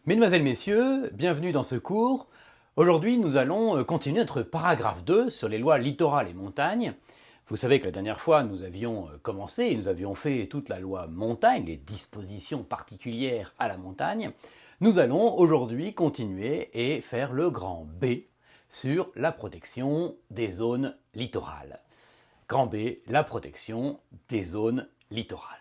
Mesdemoiselles, Messieurs, bienvenue dans ce cours. Aujourd'hui, nous allons continuer notre paragraphe 2 sur les lois littorales et montagne. Vous savez que la dernière fois, nous avions commencé et nous avions fait toute la loi montagne, les dispositions particulières à la montagne. Nous allons aujourd'hui continuer et faire le grand B sur la protection des zones littorales. Grand B, la protection des zones littorales.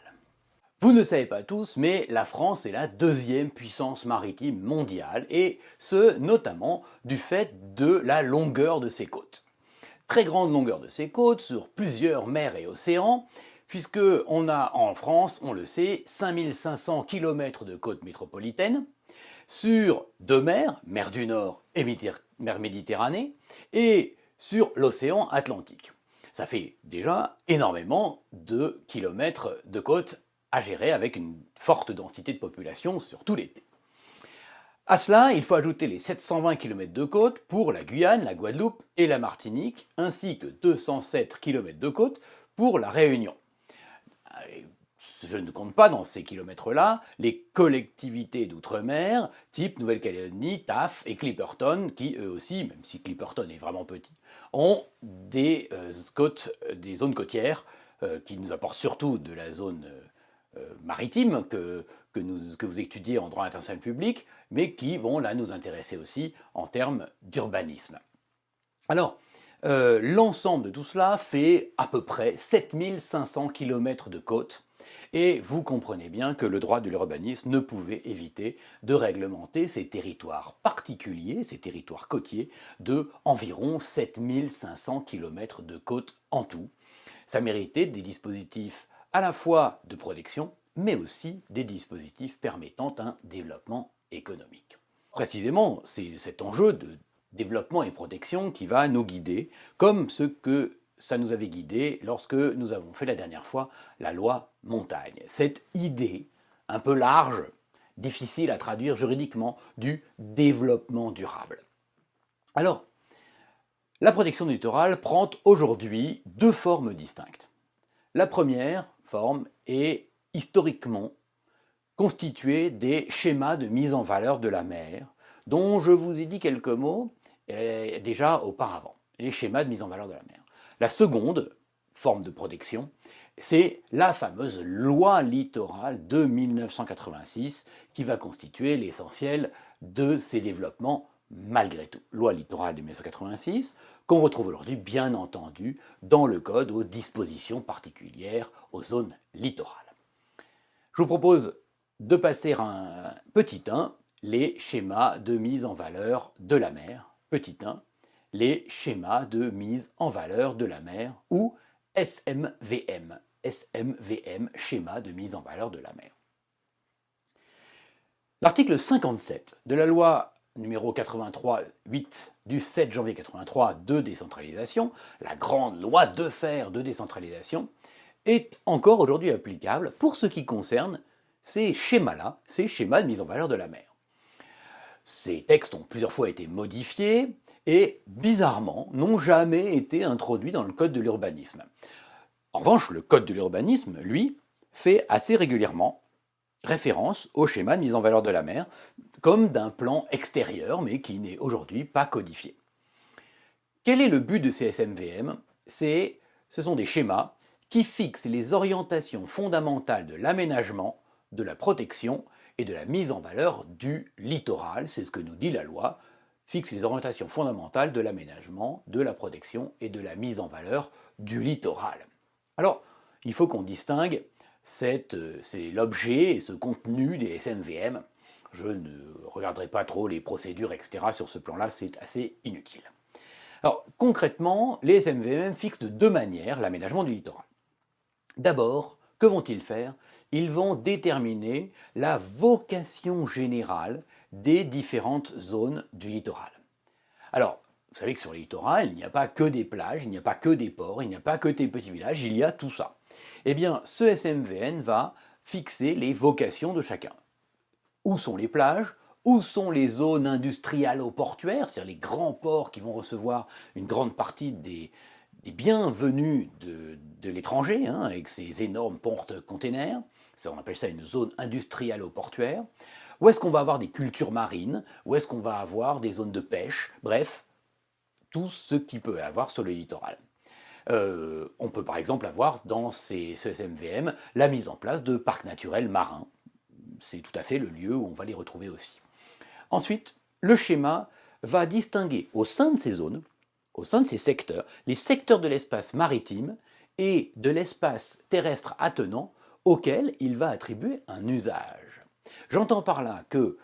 Vous ne le savez pas tous, mais la France est la deuxième puissance maritime mondiale, et ce, notamment du fait de la longueur de ses côtes. Très grande longueur de ses côtes, sur plusieurs mers et océans, puisque on a en France, on le sait, 5500 km de côtes métropolitaines, sur deux mers, mer du Nord et mer Méditerranée, et sur l'océan Atlantique. Ça fait déjà énormément de kilomètres de côtes à gérer avec une forte densité de population, surtout l'été. À cela, il faut ajouter les 720 km de côte pour la Guyane, la Guadeloupe et la Martinique, ainsi que 207 km de côte pour la Réunion. Je ne compte pas dans ces kilomètres-là les collectivités d'outre-mer, type Nouvelle-Calédonie, TAF et Clipperton, qui eux aussi, même si Clipperton est vraiment petit, ont des zones côtières qui nous apportent surtout de la zone maritime que vous étudiez en droit international public, mais qui vont là nous intéresser aussi en termes d'urbanisme. Alors, l'ensemble de tout cela fait à peu près 7500 km de côte, et vous comprenez bien que le droit de l'urbanisme ne pouvait éviter de réglementer ces territoires particuliers, ces territoires côtiers, de environ 7500 km de côte en tout. Ça méritait des dispositifs à la fois de protection, mais aussi des dispositifs permettant un développement économique. Précisément, c'est cet enjeu de développement et protection qui va nous guider, comme ce que ça nous avait guidé lorsque nous avons fait la dernière fois la loi montagne. Cette idée un peu large, difficile à traduire juridiquement, du développement durable. Alors, la protection du littoral prend aujourd'hui deux formes distinctes. La première forme est historiquement constituée des schémas de mise en valeur de la mer, dont je vous ai dit quelques mots déjà auparavant, les schémas de mise en valeur de la mer. La seconde forme de protection, c'est la fameuse loi littorale de 1986 qui va constituer l'essentiel de ces développements malgré tout. Loi littorale de 1986 qu'on retrouve aujourd'hui bien entendu dans le Code aux dispositions particulières aux zones littorales. Je vous propose de passer un petit 1, les schémas de mise en valeur de la mer. Petit 1, les schémas de mise en valeur de la mer, ou SMVM. SMVM, schéma de mise en valeur de la mer. L'article 57 de la loi numéro 83-8 du 7 janvier 83 de décentralisation, la grande loi de fer de décentralisation, est encore aujourd'hui applicable pour ce qui concerne ces schémas-là, ces schémas de mise en valeur de la mer. Ces textes ont plusieurs fois été modifiés et, bizarrement, n'ont jamais été introduits dans le Code de l'urbanisme. En revanche, le Code de l'urbanisme, lui, fait assez régulièrement référence au schéma de mise en valeur de la mer, comme d'un plan extérieur, mais qui n'est aujourd'hui pas codifié. Quel est le but de ces SMVM? Ce sont des schémas qui fixent les orientations fondamentales de l'aménagement, de la protection et de la mise en valeur du littoral, c'est ce que nous dit la loi, fixe les orientations fondamentales de l'aménagement, de la protection et de la mise en valeur du littoral. Alors, il faut qu'on distingue c'est l'objet et ce contenu des SMVM. Je ne regarderai pas trop les procédures, etc. sur ce plan-là, c'est assez inutile. Alors, concrètement, les SMVM fixent de deux manières l'aménagement du littoral. D'abord, que vont-ils faire? Ils vont déterminer la vocation générale des différentes zones du littoral. Alors, vous savez que sur le littoral, il n'y a pas que des plages, il n'y a pas que des ports, il n'y a pas que des petits villages, il y a tout ça. Eh bien, ce SMVN va fixer les vocations de chacun. Où sont les plages? Où sont les zones industrielles ou portuaires, c'est-à-dire les grands ports qui vont recevoir une grande partie des biens venus de l'étranger, avec ces énormes porte-containers. On appelle ça une zone industrielle ou portuaire. Où est-ce qu'on va avoir des cultures marines? Où est-ce qu'on va avoir des zones de pêche? Bref, tout ce qu'il peut y avoir sur le littoral. On peut par exemple avoir dans ce SMVM la mise en place de parcs naturels marins. C'est tout à fait le lieu où on va les retrouver aussi. Ensuite, le schéma va distinguer au sein de ces zones, au sein de ces secteurs, les secteurs de l'espace maritime et de l'espace terrestre attenant auquel il va attribuer un usage. J'entends par là que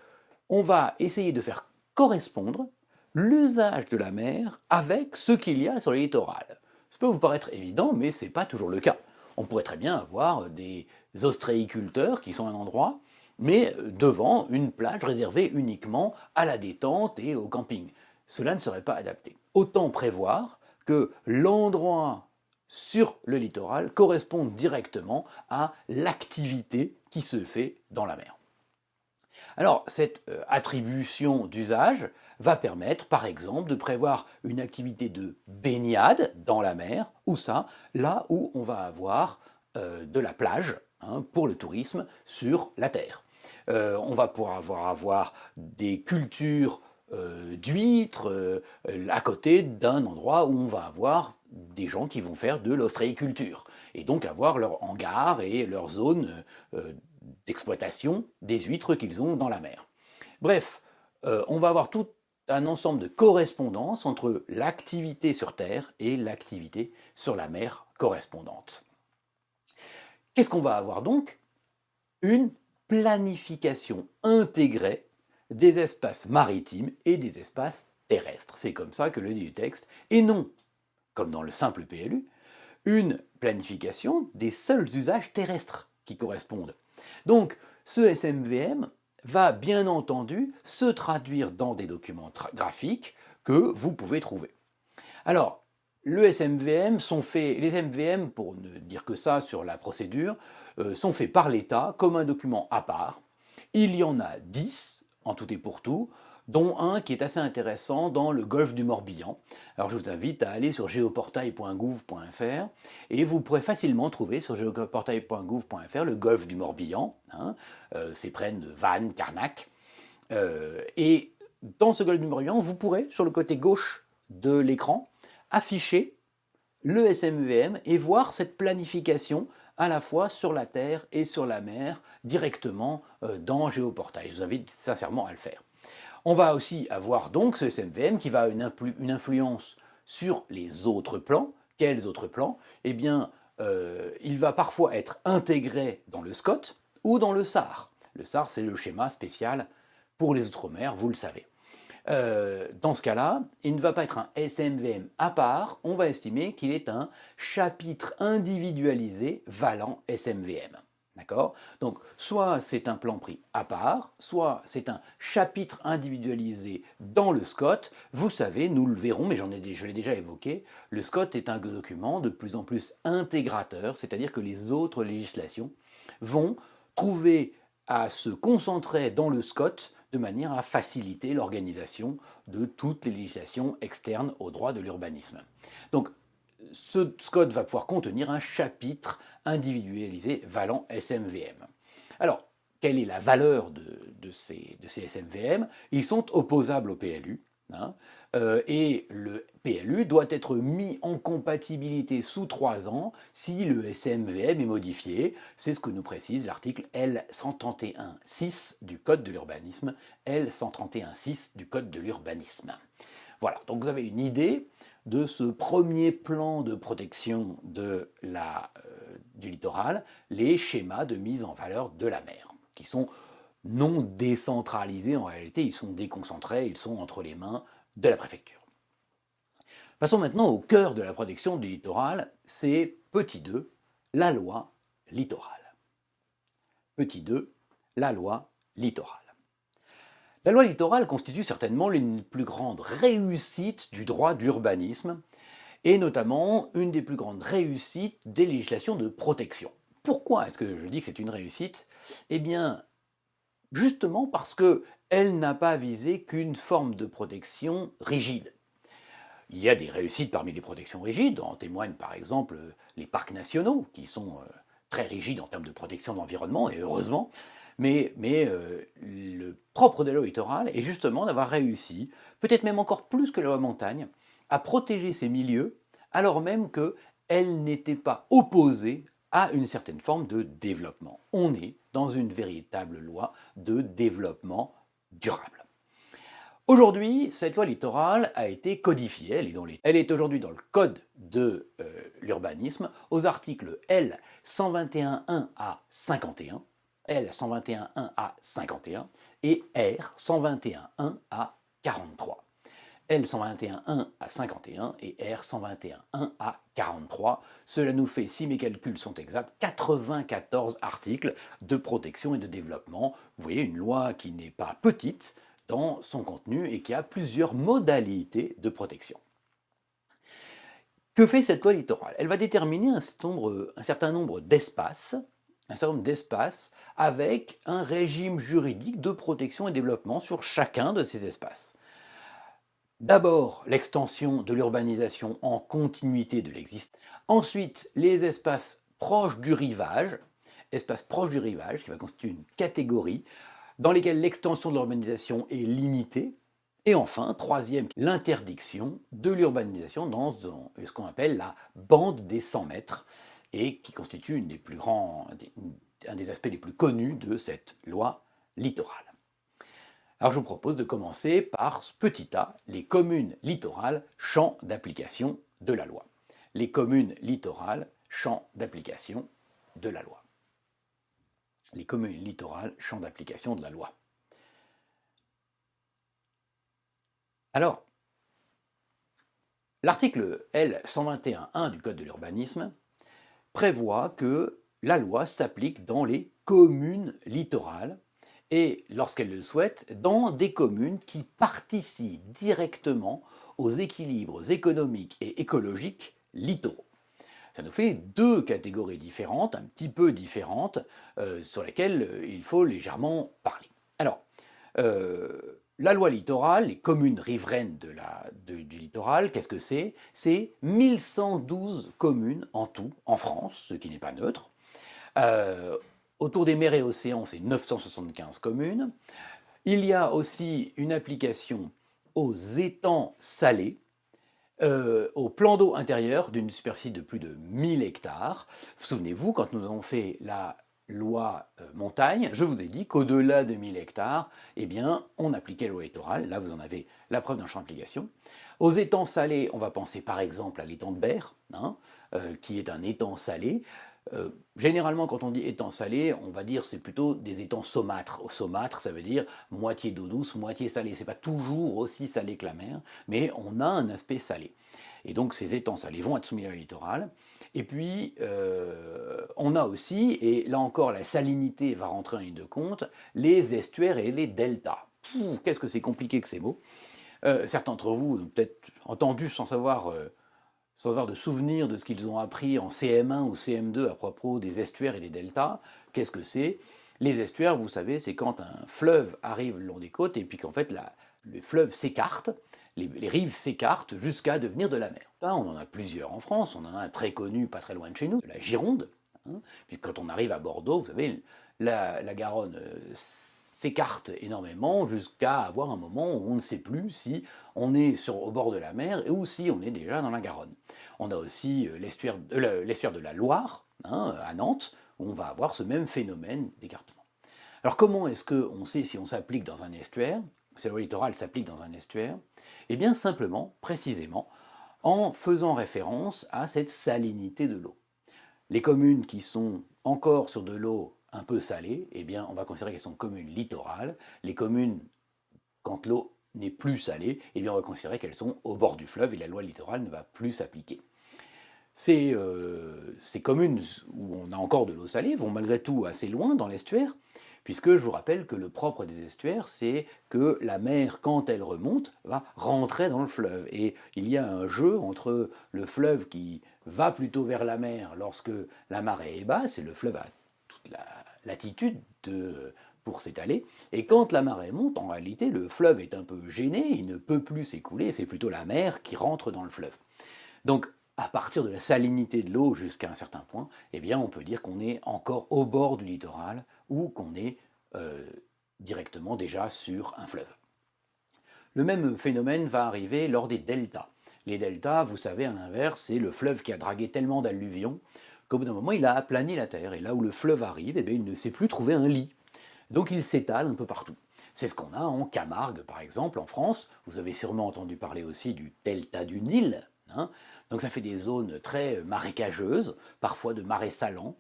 on va essayer de faire correspondre l'usage de la mer avec ce qu'il y a sur le littoral. Ça peut vous paraître évident, mais ce n'est pas toujours le cas. On pourrait très bien avoir des ostréiculteurs qui sont à un endroit, mais devant une plage réservée uniquement à la détente et au camping. Cela ne serait pas adapté. Autant prévoir que l'endroit sur le littoral corresponde directement à l'activité qui se fait dans la mer. Alors, cette attribution d'usage va permettre, par exemple, de prévoir une activité de baignade dans la mer, ou ça, là où on va avoir de la plage pour le tourisme sur la terre. On va pouvoir avoir des cultures d'huîtres à côté d'un endroit où on va avoir des gens qui vont faire de l'ostréiculture et donc avoir leur hangar et leur zone d'exploitation des huîtres qu'ils ont dans la mer. Bref, on va avoir tout un ensemble de correspondances entre l'activité sur Terre et l'activité sur la mer correspondante. Qu'est-ce qu'on va avoir donc? Une planification intégrée des espaces maritimes et des espaces terrestres. C'est comme ça que le dit le texte, et non, comme dans le simple PLU, une planification des seuls usages terrestres qui correspondent. Donc, ce SMVM va bien entendu se traduire dans des documents graphiques que vous pouvez trouver. Alors, les SMVM, pour ne dire que ça sur la procédure, sont faits par l'État comme un document à part. Il y en a 10 en tout et pour tout, dont un qui est assez intéressant dans le golfe du Morbihan. Alors je vous invite à aller sur geoportail.gouv.fr et vous pourrez facilement trouver sur geoportail.gouv.fr le golfe du Morbihan, c'est près de Vannes, Carnac. Et dans ce golfe du Morbihan, vous pourrez, sur le côté gauche de l'écran, afficher le SMVM et voir cette planification à la fois sur la terre et sur la mer directement dans Géoportail. Je vous invite sincèrement à le faire. On va aussi avoir donc ce SMVM qui va avoir une influence sur les autres plans. Quels autres plans? Eh bien, il va parfois être intégré dans le SCOT ou dans le SAR. Le SAR, c'est le schéma spécial pour les Outre-mer, vous le savez. Dans ce cas-là, il ne va pas être un SMVM à part, on va estimer qu'il est un chapitre individualisé valant SMVM. D'accord? Donc, soit c'est un plan pris à part, soit c'est un chapitre individualisé dans le SCOT. Vous savez, nous le verrons, mais je l'ai déjà évoqué, le SCOT est un document de plus en plus intégrateur, c'est-à-dire que les autres législations vont trouver à se concentrer dans le SCOT de manière à faciliter l'organisation de toutes les législations externes au droit de l'urbanisme. Donc, ce SCOT va pouvoir contenir un chapitre individualisé valant SMVM. Alors, quelle est la valeur de ces SMVM? Ils sont opposables au PLU, et le PLU doit être mis en compatibilité sous 3 ans si le SMVM est modifié. C'est ce que nous précise l'article L131.6 du Code de l'urbanisme. L131.6 du Code de l'urbanisme. Voilà, donc vous avez une idée de ce premier plan de protection du littoral, les schémas de mise en valeur de la mer, qui sont non décentralisés en réalité, ils sont déconcentrés, ils sont entre les mains de la préfecture. Passons maintenant au cœur de la protection du littoral, c'est petit 2, la loi littorale. Petit 2, la loi littorale. La loi littorale constitue certainement l'une des plus grandes réussites du droit de l'urbanisme, et notamment une des plus grandes réussites des législations de protection. Pourquoi est-ce que je dis que c'est une réussite? Eh bien, justement parce qu'elle n'a pas visé qu'une forme de protection rigide. Il y a des réussites parmi les protections rigides, en témoignent par exemple les parcs nationaux, qui sont très rigides en termes de protection de l'environnement, et heureusement, Le propre de la loi littorale est justement d'avoir réussi, peut-être même encore plus que la loi montagne, à protéger ces milieux, alors même qu'elle n'était pas opposée à une certaine forme de développement. On est dans une véritable loi de développement durable. Aujourd'hui, cette loi littorale a été codifiée, elle est aujourd'hui dans le code de l'urbanisme, aux articles L 121.1 à 51, L 121.1 à 51 et R 121.1 à 43. L 121.1 à 51 et R 121.1 à 43. Cela nous fait, si mes calculs sont exacts, 94 articles de protection et de développement. Vous voyez, une loi qui n'est pas petite dans son contenu et qui a plusieurs modalités de protection. Que fait cette loi littorale? Elle va déterminer un certain nombre d'espaces, avec un régime juridique de protection et développement sur chacun de ces espaces. D'abord, l'extension de l'urbanisation en continuité de l'existence. Ensuite, les espaces proches du rivage, qui va constituer une catégorie dans lesquels l'extension de l'urbanisation est limitée. Et enfin, troisième, l'interdiction de l'urbanisation dans ce qu'on appelle la bande des 100 mètres, et qui constitue un des aspects les plus connus de cette loi littorale. Alors je vous propose de commencer par ce petit A, les communes littorales, champ d'application de la loi. Les communes littorales, champ d'application de la loi. Les communes littorales, champ d'application de la loi. Alors, l'article L 121.1 du Code de l'urbanisme prévoit que la loi s'applique dans les communes littorales et, lorsqu'elles le souhaitent, dans des communes qui participent directement aux équilibres économiques et écologiques littoraux. Ça nous fait deux catégories différentes, un petit peu différentes, sur lesquelles il faut légèrement parler. Alors, la loi littorale, les communes riveraines du littoral, qu'est-ce que c'est? C'est 1112 communes en tout, en France, ce qui n'est pas neutre. Autour des mers et océans, c'est 975 communes. Il y a aussi une application aux étangs salés, au plan d'eau intérieur d'une superficie de plus de 1000 hectares. Souvenez-vous, quand nous avons fait la loi montagne, je vous ai dit qu'au-delà de 1000 hectares, eh bien, on appliquait la loi littorale. Là, vous en avez la preuve d'un champ d'application. Aux étangs salés, on va penser par exemple à l'étang de Berre, qui est un étang salé. Généralement, quand on dit étang salé, on va dire c'est plutôt des étangs saumâtres. Saumâtre, ça veut dire moitié d'eau douce, moitié salée. C'est pas toujours aussi salé que la mer, mais on a un aspect salé. Et donc ces étangs salés vont être soumis à la loi littorale. Et puis, on a aussi, et là encore la salinité va rentrer en ligne de compte, les estuaires et les deltas. Qu'est-ce que c'est compliqué que ces mots. Certains d'entre vous ont peut-être entendu sans avoir de souvenir de ce qu'ils ont appris en CM1 ou CM2 à propos des estuaires et des deltas. Qu'est-ce que c'est? Les estuaires, vous savez, c'est quand un fleuve arrive le long des côtes et puis qu'en fait le fleuve s'écarte, les rives s'écartent jusqu'à devenir de la mer. Ça, on en a plusieurs en France. On en a un très connu, pas très loin de chez nous, la Gironde. Puis quand on arrive à Bordeaux, vous savez, la Garonne s'écarte énormément jusqu'à avoir un moment où on ne sait plus si on est au bord de la mer ou si on est déjà dans la Garonne. On a aussi l'estuaire de la Loire, à Nantes, où on va avoir ce même phénomène d'écartement. Alors comment est-ce qu'on sait si on s'applique dans un estuaire? Si la loi littorale s'applique dans un estuaire? Eh bien simplement, précisément, en faisant référence à cette salinité de l'eau. Les communes qui sont encore sur de l'eau un peu salée, eh bien on va considérer qu'elles sont communes littorales. Les communes, quand l'eau n'est plus salée, eh bien on va considérer qu'elles sont au bord du fleuve et la loi littorale ne va plus s'appliquer. Ces communes où on a encore de l'eau salée vont malgré tout assez loin dans l'estuaire, puisque je vous rappelle que le propre des estuaires, c'est que la mer, quand elle remonte, va rentrer dans le fleuve. Et il y a un jeu entre le fleuve qui va plutôt vers la mer lorsque la marée est basse, et le fleuve a toute la latitude pour s'étaler, et quand la marée monte, en réalité, le fleuve est un peu gêné, il ne peut plus s'écouler, c'est plutôt la mer qui rentre dans le fleuve. Donc, à partir de la salinité de l'eau jusqu'à un certain point, eh bien, on peut dire qu'on est encore au bord du littoral ou qu'on est directement déjà sur un fleuve. Le même phénomène va arriver lors des deltas. Les deltas, vous savez, à l'inverse, c'est le fleuve qui a dragué tellement d'alluvions qu'au bout d'un moment, il a aplani la terre. Et là où le fleuve arrive, eh bien, il ne sait plus trouver un lit. Donc il s'étale un peu partout. C'est ce qu'on a en Camargue, par exemple, en France. Vous avez sûrement entendu parler aussi du delta du Nil. Donc ça fait des zones très marécageuses, parfois de marais salants.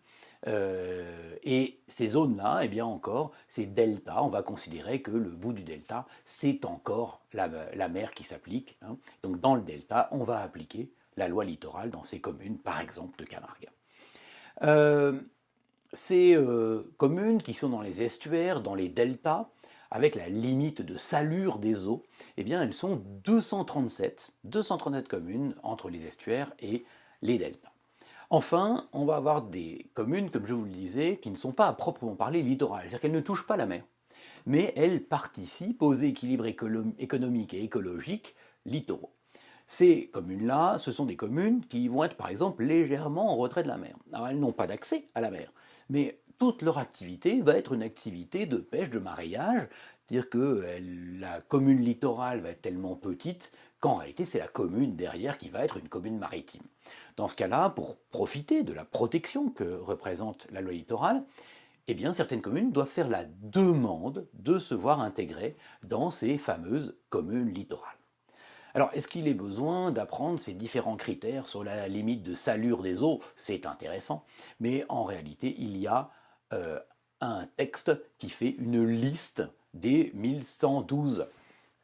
Et ces zones-là, eh bien encore, ces deltas, on va considérer que le bout du delta, c'est encore la mer qui s'applique. Donc dans le delta, on va appliquer la loi littorale dans ces communes, par exemple de Camargue. Ces communes qui sont dans les estuaires, dans les deltas, avec la limite de salure des eaux, eh bien elles sont 237 communes entre les estuaires et les deltas. Enfin, on va avoir des communes, comme je vous le disais, qui ne sont pas à proprement parler littorales, c'est-à-dire qu'elles ne touchent pas la mer, mais elles participent aux équilibres économiques et écologiques littoraux. Ces communes-là, ce sont des communes qui vont être par exemple légèrement en retrait de la mer. Alors elles n'ont pas d'accès à la mer, mais toute leur activité va être une activité de pêche, de mareyage, c'est-à-dire que la commune littorale va être tellement petite qu'en réalité c'est la commune derrière qui va être une commune maritime. Dans ce cas-là, pour profiter de la protection que représente la loi littorale, eh bien, certaines communes doivent faire la demande de se voir intégrées dans ces fameuses communes littorales. Alors, est-ce qu'il est besoin d'apprendre ces différents critères sur la limite de salure des eaux? C'est intéressant, mais en réalité, il y a un texte qui fait une liste des 1112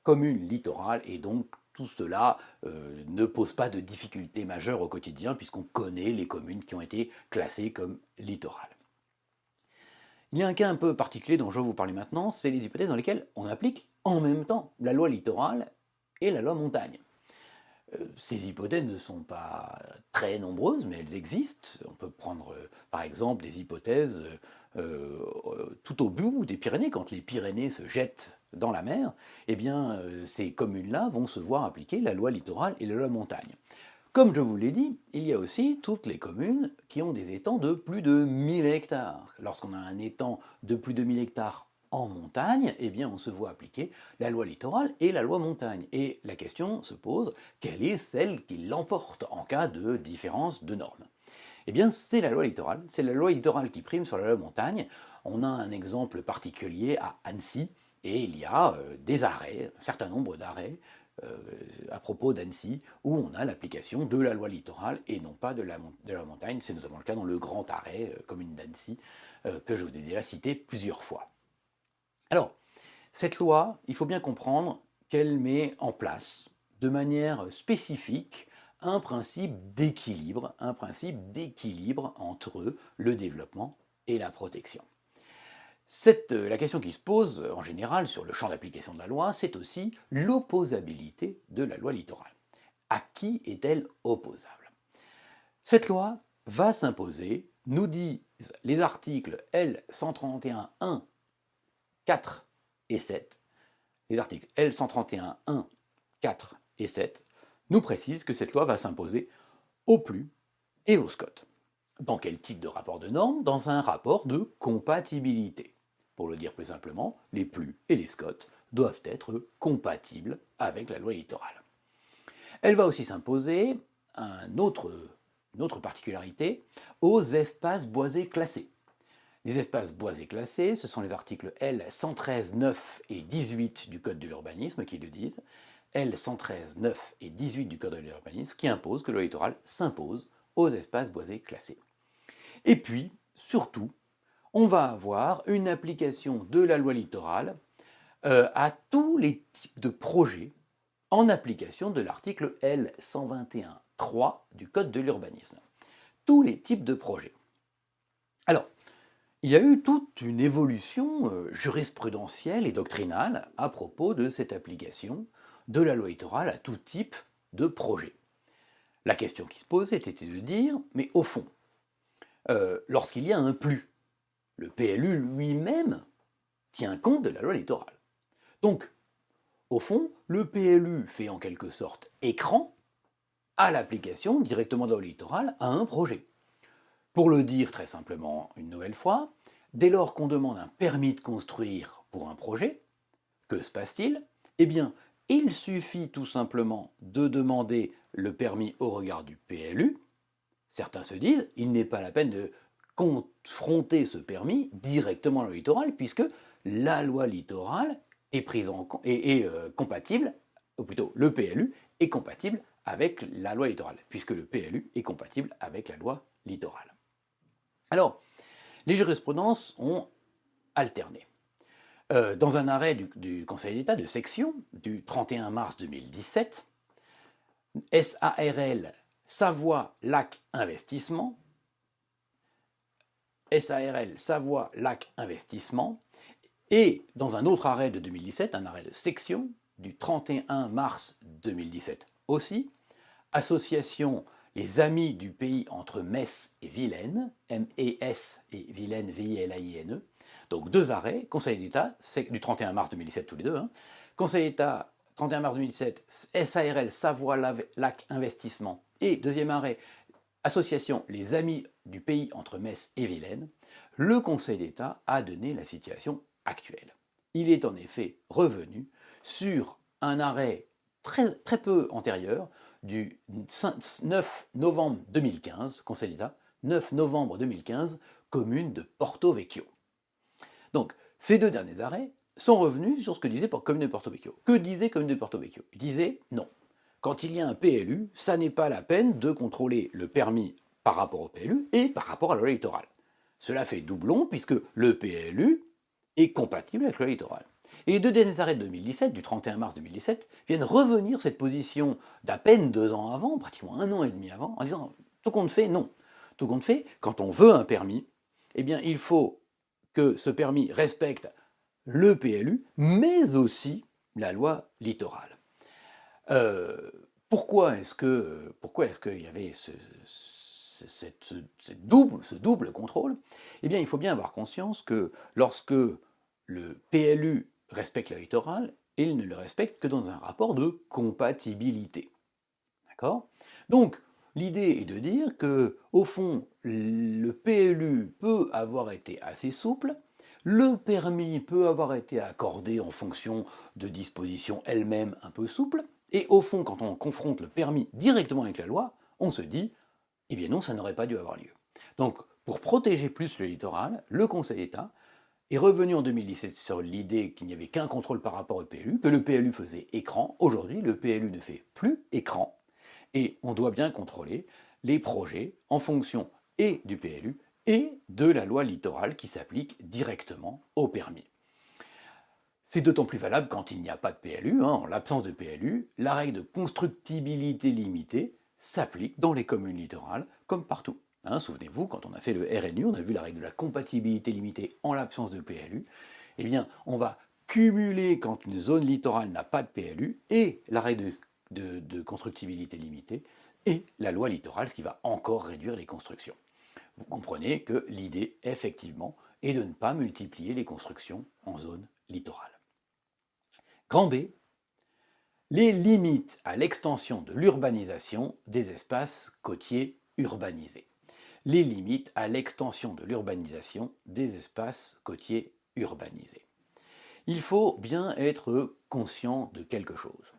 communes littorales, et donc tout cela ne pose pas de difficultés majeures au quotidien, puisqu'on connaît les communes qui ont été classées comme littorales. Il y a un cas un peu particulier dont je vais vous parler maintenant, c'est les hypothèses dans lesquelles on applique en même temps la loi littorale et la loi montagne. Ces hypothèses ne sont pas très nombreuses, mais elles existent. On peut prendre par exemple des hypothèses tout au bout des Pyrénées, quand les Pyrénées se jettent dans la mer, eh bien ces communes-là vont se voir appliquer la loi littorale et la loi montagne. Comme je vous l'ai dit, il y a aussi toutes les communes qui ont des étangs de plus de 1000 hectares. Lorsqu'on a un étang de plus de 1000 hectares en montagne, eh bien on se voit appliquer la loi littorale et la loi montagne. Et la question se pose, quelle est celle qui l'emporte en cas de différence de normes? Eh bien c'est la loi littorale, c'est la loi littorale qui prime sur la loi montagne. On a un exemple particulier à Annecy, et il y a des arrêts, un certain nombre d'arrêts, à propos d'Annecy, où on a l'application de la loi littorale et non pas de la montagne. C'est notamment le cas dans le Grand Arrêt, commune d'Annecy, que je vous ai déjà cité plusieurs fois. Alors, cette loi, il faut bien comprendre qu'elle met en place, de manière spécifique, un principe d'équilibre entre le développement et la protection. La question qui se pose en général sur le champ d'application de la loi, c'est aussi l'opposabilité de la loi littorale. À qui est-elle opposable? Cette loi va s'imposer, nous disent les articles L 131.1, 4 et 7. Les articles L 131.1, 4 et 7 nous précisent que cette loi va s'imposer aux PLU et aux SCOT. Dans quel type de rapport de normes? Dans un rapport de compatibilité. Pour le dire plus simplement, les PLU et les SCOT doivent être compatibles avec la loi littorale. Elle va aussi s'imposer une autre particularité aux espaces boisés classés. Les espaces boisés classés, ce sont les articles L 113, 9 et 18 du Code de l'urbanisme qui le disent. L 113, 9 et 18 du Code de l'urbanisme qui imposent que la loi littorale s'impose aux espaces boisés classés. Et puis, surtout, on va avoir une application de la loi littorale à tous les types de projets en application de l'article L 121.3 du Code de l'urbanisme. Tous les types de projets. Alors, il y a eu toute une évolution jurisprudentielle et doctrinale à propos de cette application de la loi littorale à tout type de projet. La question qui se posait était de dire, mais au fond, lorsqu'il y a un PLU, le PLU lui-même tient compte de la loi littorale. Donc, au fond, le PLU fait en quelque sorte écran à l'application directement de la loi littorale à un projet. Pour le dire très simplement une nouvelle fois, dès lors qu'on demande un permis de construire pour un projet, que se passe-t-il? Eh bien, il suffit tout simplement de demander le permis au regard du PLU. Certains se disent, il n'est pas la peine de confronter ce permis directement au littoral, puisque la loi littorale est compatible, ou plutôt le PLU est compatible avec la loi littorale, puisque le PLU est compatible avec la loi littorale. Alors, les jurisprudences ont alterné. Dans un arrêt du Conseil d'État de section du 31 mars 2017, SARL Savoie-Lac Investissement, et dans un autre arrêt de 2017, un arrêt de section du 31 mars 2017 aussi, Association Les Amis du Pays entre Metz et Vilaine, M-E-S et Vilaine, V-I-L-A-I-N-E, donc deux arrêts, Conseil d'État, du 31 mars 2017 tous les deux, Conseil d'État, 31 mars 2017, SARL Savoie-Lac Investissement, et deuxième arrêt, Association Les Amis du Pays entre Metz et Vilaine, le Conseil d'État a donné la situation actuelle. Il est en effet revenu sur un arrêt très peu antérieur du 9 novembre 2015, Conseil d'État, 9 novembre 2015, commune de Porto Vecchio. Donc, ces deux derniers arrêts sont revenus sur ce que disait Commune de Porto Vecchio. Que disait Commune de Porto Vecchio? Il disait non. Quand il y a un PLU, ça n'est pas la peine de contrôler le permis par rapport au PLU et par rapport à la loi littorale. Cela fait doublon puisque le PLU est compatible avec la loi littorale. Et les deux derniers arrêts de 2017, du 31 mars 2017, viennent revenir cette position d'à peine 2 ans avant, pratiquement 1 an et demi avant, en disant tout compte fait, non. Tout compte fait, quand on veut un permis, eh bien il faut que ce permis respecte le PLU, mais aussi la loi littorale. Pourquoi est-ce qu'il y avait ce double contrôle? Eh bien, il faut bien avoir conscience que lorsque le PLU respecte la littorale, il ne le respecte que dans un rapport de compatibilité. D'accord? Donc, l'idée est de dire que, au fond, le PLU peut avoir été assez souple, le permis peut avoir été accordé en fonction de dispositions elles-mêmes un peu souples, et au fond, quand on confronte le permis directement avec la loi, on se dit, eh bien non, ça n'aurait pas dû avoir lieu. Donc, pour protéger plus le littoral, le Conseil d'État est revenu en 2017 sur l'idée qu'il n'y avait qu'un contrôle par rapport au PLU, que le PLU faisait écran. Aujourd'hui, le PLU ne fait plus écran, et on doit bien contrôler les projets en fonction et du PLU et de la loi littorale qui s'applique directement au permis. C'est d'autant plus valable quand il n'y a pas de PLU. En l'absence de PLU, la règle de constructibilité limitée s'applique dans les communes littorales comme partout. Souvenez-vous, quand on a fait le RNU, on a vu la règle de la compatibilité limitée en l'absence de PLU. Eh bien, on va cumuler quand une zone littorale n'a pas de PLU et la règle de constructibilité limitée et la loi littorale, ce qui va encore réduire les constructions. Vous comprenez que l'idée, effectivement, est de ne pas multiplier les constructions en zone littorale. Grand B, les limites à l'extension de l'urbanisation des espaces côtiers urbanisés. Les limites à l'extension de l'urbanisation des espaces côtiers urbanisés. Il faut bien être conscient de quelque chose.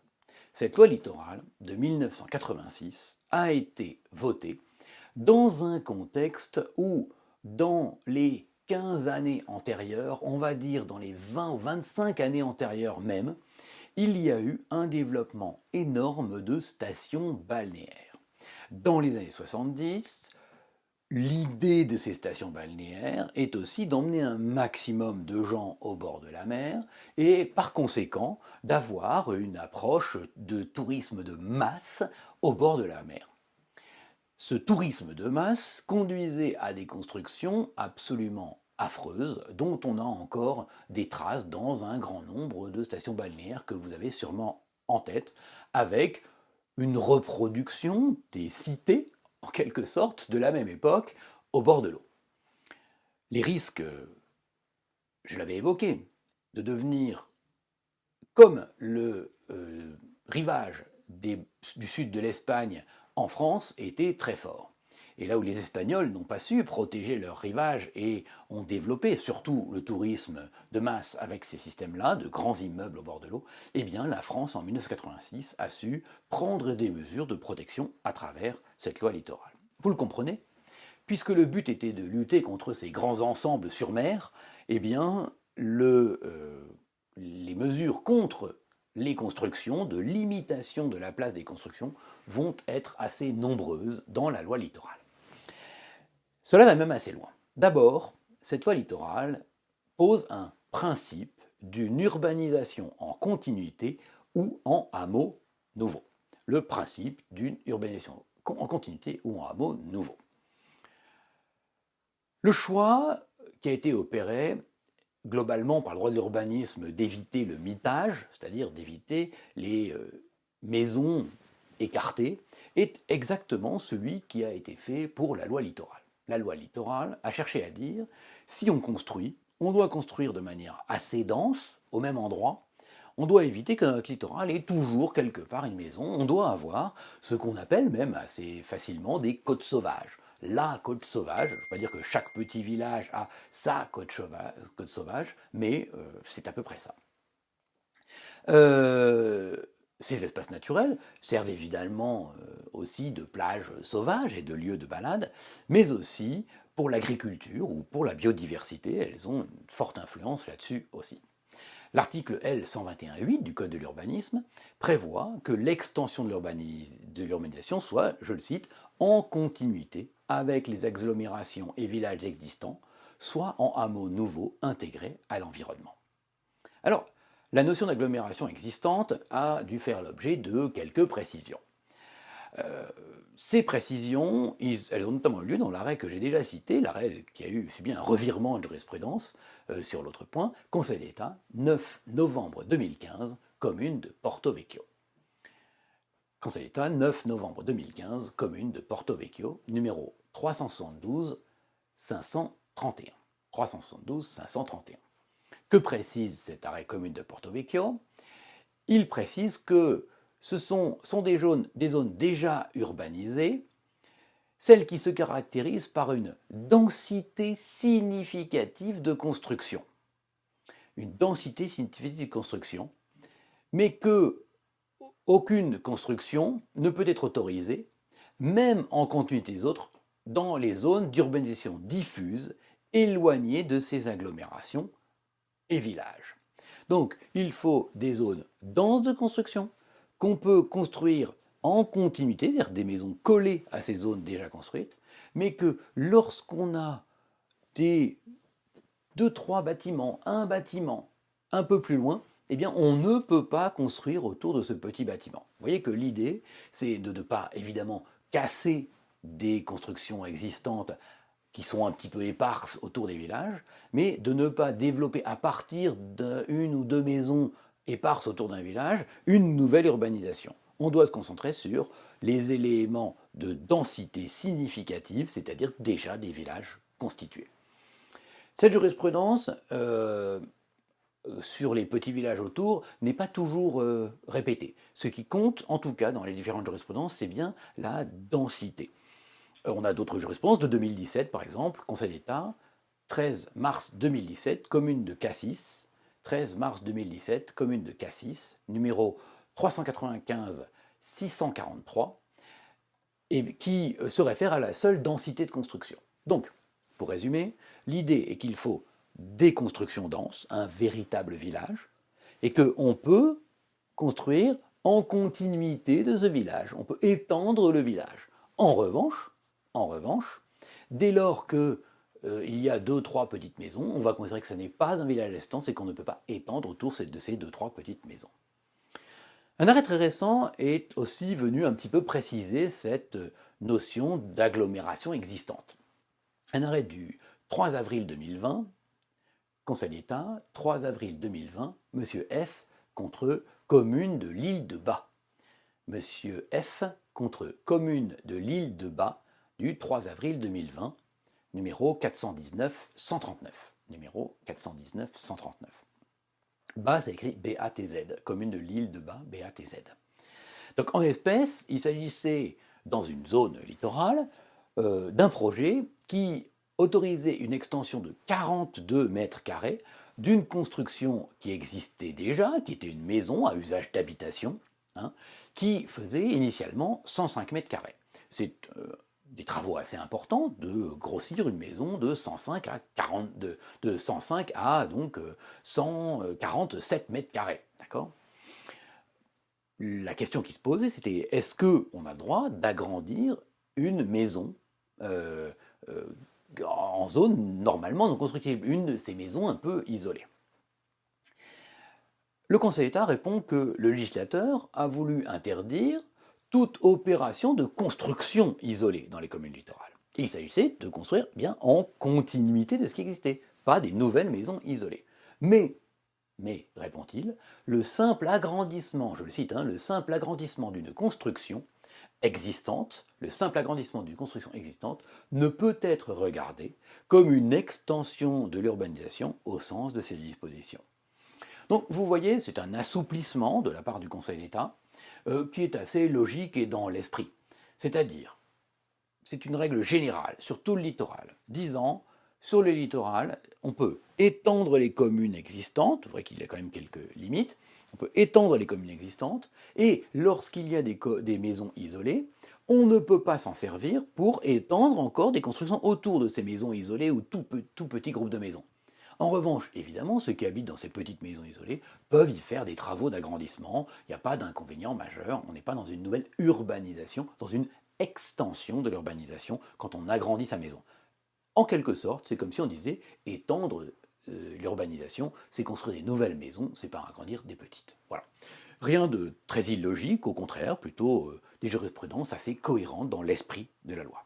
Cette loi littorale de 1986 a été votée dans un contexte où, dans les 15 années antérieures, on va dire dans les 20 ou 25 années antérieures même, il y a eu un développement énorme de stations balnéaires. Dans les années 70, l'idée de ces stations balnéaires est aussi d'emmener un maximum de gens au bord de la mer et par conséquent d'avoir une approche de tourisme de masse au bord de la mer. Ce tourisme de masse conduisait à des constructions absolument affreuses dont on a encore des traces dans un grand nombre de stations balnéaires que vous avez sûrement en tête, avec une reproduction des cités, en quelque sorte, de la même époque, au bord de l'eau. Les risques, je l'avais évoqué, de devenir comme le rivage du sud de l'Espagne en France étaient très forts. Et là où les Espagnols n'ont pas su protéger leurs rivages et ont développé surtout le tourisme de masse avec ces systèmes-là, de grands immeubles au bord de l'eau, eh bien la France en 1986 a su prendre des mesures de protection à travers cette loi littorale. Vous le comprenez? Puisque le but était de lutter contre ces grands ensembles sur mer, eh bien les mesures contre les constructions, de limitation de la place des constructions, vont être assez nombreuses dans la loi littorale. Cela va même assez loin. D'abord, cette loi littorale pose un principe d'une urbanisation en continuité ou en hameau nouveau. Le principe d'une urbanisation en continuité ou en hameau nouveau. Le choix qui a été opéré globalement par le droit de l'urbanisme d'éviter le mitage, c'est-à-dire d'éviter les maisons écartées, est exactement celui qui a été fait pour la loi littorale. La loi littorale a cherché à dire, si on construit, on doit construire de manière assez dense, au même endroit. On doit éviter que notre littoral ait toujours quelque part une maison. On doit avoir ce qu'on appelle même assez facilement des côtes sauvages. La côte sauvage, je ne veux pas dire que chaque petit village a sa côte sauvage, mais c'est à peu près ça. Ces espaces naturels servent évidemment aussi de plages sauvages et de lieux de balade, mais aussi pour l'agriculture ou pour la biodiversité. Elles ont une forte influence là-dessus aussi. L'article L 121.8 du Code de l'urbanisme prévoit que l'extension de l'urbanisation soit, je le cite, en continuité avec les agglomérations et villages existants, soit en hameaux nouveaux intégrés à l'environnement. Alors, la notion d'agglomération existante a dû faire l'objet de quelques précisions. Ces précisions, elles ont notamment eu lieu dans l'arrêt que j'ai déjà cité, l'arrêt qui a eu subi un revirement de jurisprudence sur l'autre point, Conseil d'État, 9 novembre 2015, commune de Porto Vecchio. Conseil d'État, 9 novembre 2015, commune de Porto Vecchio, numéro 372 531. 372 531. Que précise cet arrêt commune de Porto Vecchio? Il précise que ce sont des zones déjà urbanisées, celles qui se caractérisent par une densité significative de construction. Une densité significative de construction, mais que aucune construction ne peut être autorisée, même en continuité des autres, dans les zones d'urbanisation diffuse, éloignées de ces agglomérations et villages. Donc, il faut des zones denses de construction, qu'on peut construire en continuité, c'est-à-dire des maisons collées à ces zones déjà construites, mais que lorsqu'on a des 2-3 bâtiments, un bâtiment un peu plus loin, eh bien on ne peut pas construire autour de ce petit bâtiment. Vous voyez que l'idée, c'est de ne pas évidemment casser des constructions existantes qui sont un petit peu éparses autour des villages, mais de ne pas développer à partir d'une ou deux maisons éparses autour d'un village une nouvelle urbanisation. On doit se concentrer sur les éléments de densité significative, c'est-à-dire déjà des villages constitués. Cette jurisprudence sur les petits villages autour n'est pas toujours répétée. Ce qui compte, en tout cas dans les différentes jurisprudences, c'est bien la densité. On a d'autres jurisprudences de 2017, par exemple, Conseil d'État, 13 mars 2017, commune de Cassis, 13 mars 2017, commune de Cassis, numéro 395 643, et qui se réfère à la seule densité de construction. Donc, pour résumer, l'idée est qu'il faut des constructions denses, un véritable village, et qu'on peut construire en continuité de ce village. On peut étendre le village. En revanche, dès lors qu'il y a 2-3 petites maisons, on va considérer que ce n'est pas un village existant, c'est qu'on ne peut pas étendre autour de ces 2-3 petites maisons. Un arrêt très récent est aussi venu un petit peu préciser cette notion d'agglomération existante. Un arrêt du 3 avril 2020, Conseil d'État, 3 avril 2020, Monsieur F contre commune de l'île de Bas. Monsieur F contre commune de l'île de Bas du 3 avril 2020, numéro 419-139. Numéro 419-139. Bas, c'est écrit B-A-T-Z, commune de l'île de Bas, B-A-T-Z. Donc en espèce, il s'agissait, dans une zone littorale, d'un projet qui autorisait une extension de 42 mètres carrés d'une construction qui existait déjà, qui était une maison à usage d'habitation, hein, qui faisait initialement 105 mètres carrés. C'est des travaux assez importants de grossir une maison de 105 à 40, de 105 à donc 147 mètres carrés, d'accord. La question qui se posait, c'était est-ce qu'on a le droit d'agrandir une maison euh, euh, en zone normalement non constructible, une de ces maisons un peu isolées. Le Conseil d'État répond que le législateur a voulu interdire toute opération de construction isolée dans les communes littorales. Il s'agissait de construire bien en continuité de ce qui existait, pas des nouvelles maisons isolées. Mais, répond-il, le simple agrandissement, je le cite, le simple agrandissement d'une construction existante, le simple agrandissement d'une construction existante ne peut être regardé comme une extension de l'urbanisation au sens de ces dispositions. Donc vous voyez, c'est un assouplissement de la part du Conseil d'État qui est assez logique et dans l'esprit. C'est-à-dire, c'est une règle générale sur tout le littoral, disant, sur le littoral, on peut étendre les communes existantes, c'est vrai qu'il y a quand même quelques limites, on peut étendre les communes existantes, et lorsqu'il y a des maisons isolées, on ne peut pas s'en servir pour étendre encore des constructions autour de ces maisons isolées ou tout petit groupe de maisons. En revanche, évidemment, ceux qui habitent dans ces petites maisons isolées peuvent y faire des travaux d'agrandissement, il n'y a pas d'inconvénient majeur, on n'est pas dans une nouvelle urbanisation, dans une extension de l'urbanisation quand on agrandit sa maison. En quelque sorte, c'est comme si on disait étendre l'urbanisation, c'est construire des nouvelles maisons, c'est pas agrandir des petites. Voilà. Rien de très illogique, au contraire, plutôt des jurisprudences assez cohérentes dans l'esprit de la loi.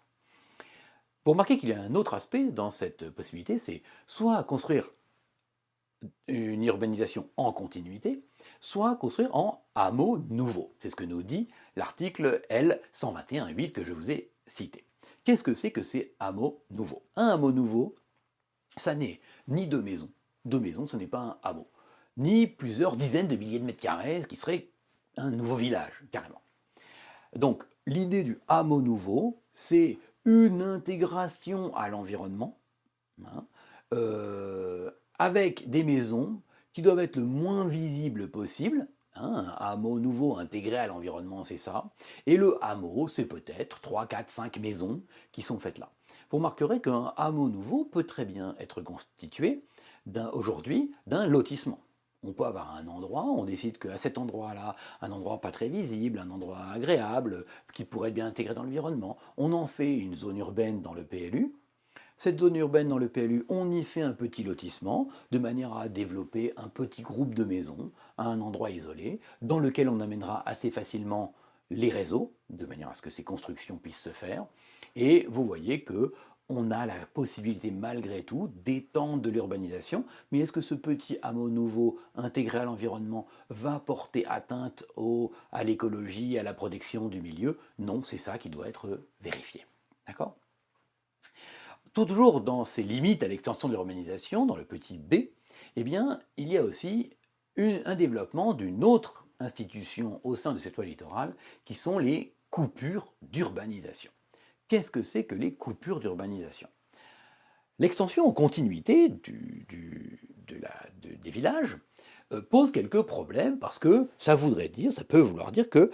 Vous remarquez qu'il y a un autre aspect dans cette possibilité, c'est soit construire une urbanisation en continuité, soit construire en hameau nouveau. C'est ce que nous dit l'article L121.8 que je vous ai cité. Qu'est-ce que c'est que ces hameaux nouveaux? Un hameau nouveau, ça n'est ni deux maisons. Deux maisons, ce n'est pas un hameau. Ni plusieurs dizaines de milliers de mètres carrés, ce qui serait un nouveau village, carrément. Donc, l'idée du hameau nouveau, c'est une intégration à l'environnement, hein, avec des maisons qui doivent être le moins visibles possible. Un hameau nouveau intégré à l'environnement, c'est ça. Et le hameau, c'est peut-être 3, 4, 5 maisons qui sont faites là. Vous remarquerez qu'un hameau nouveau peut très bien être constitué aujourd'hui d'un lotissement. On peut avoir un endroit, on décide qu'à cet endroit-là, un endroit pas très visible, un endroit agréable, qui pourrait être bien intégré dans l'environnement, on en fait une zone urbaine dans le PLU. Cette zone urbaine dans le PLU, on y fait un petit lotissement, de manière à développer un petit groupe de maisons à un endroit isolé, dans lequel on amènera assez facilement les réseaux, de manière à ce que ces constructions puissent se faire. Et vous voyez que on a la possibilité malgré tout d'étendre de l'urbanisation, mais est-ce que ce petit hameau nouveau intégré à l'environnement va porter atteinte à l'écologie, à la protection du milieu? Non, c'est ça qui doit être vérifié. D'accord? Toujours dans ces limites à l'extension de l'urbanisation, dans le petit b, eh bien, il y a aussi un développement d'une autre institution au sein de cette loi littorale, qui sont les coupures d'urbanisation. Qu'est-ce que c'est que les coupures d'urbanisation? L'extension en continuité des villages pose quelques problèmes parce que ça peut vouloir dire que,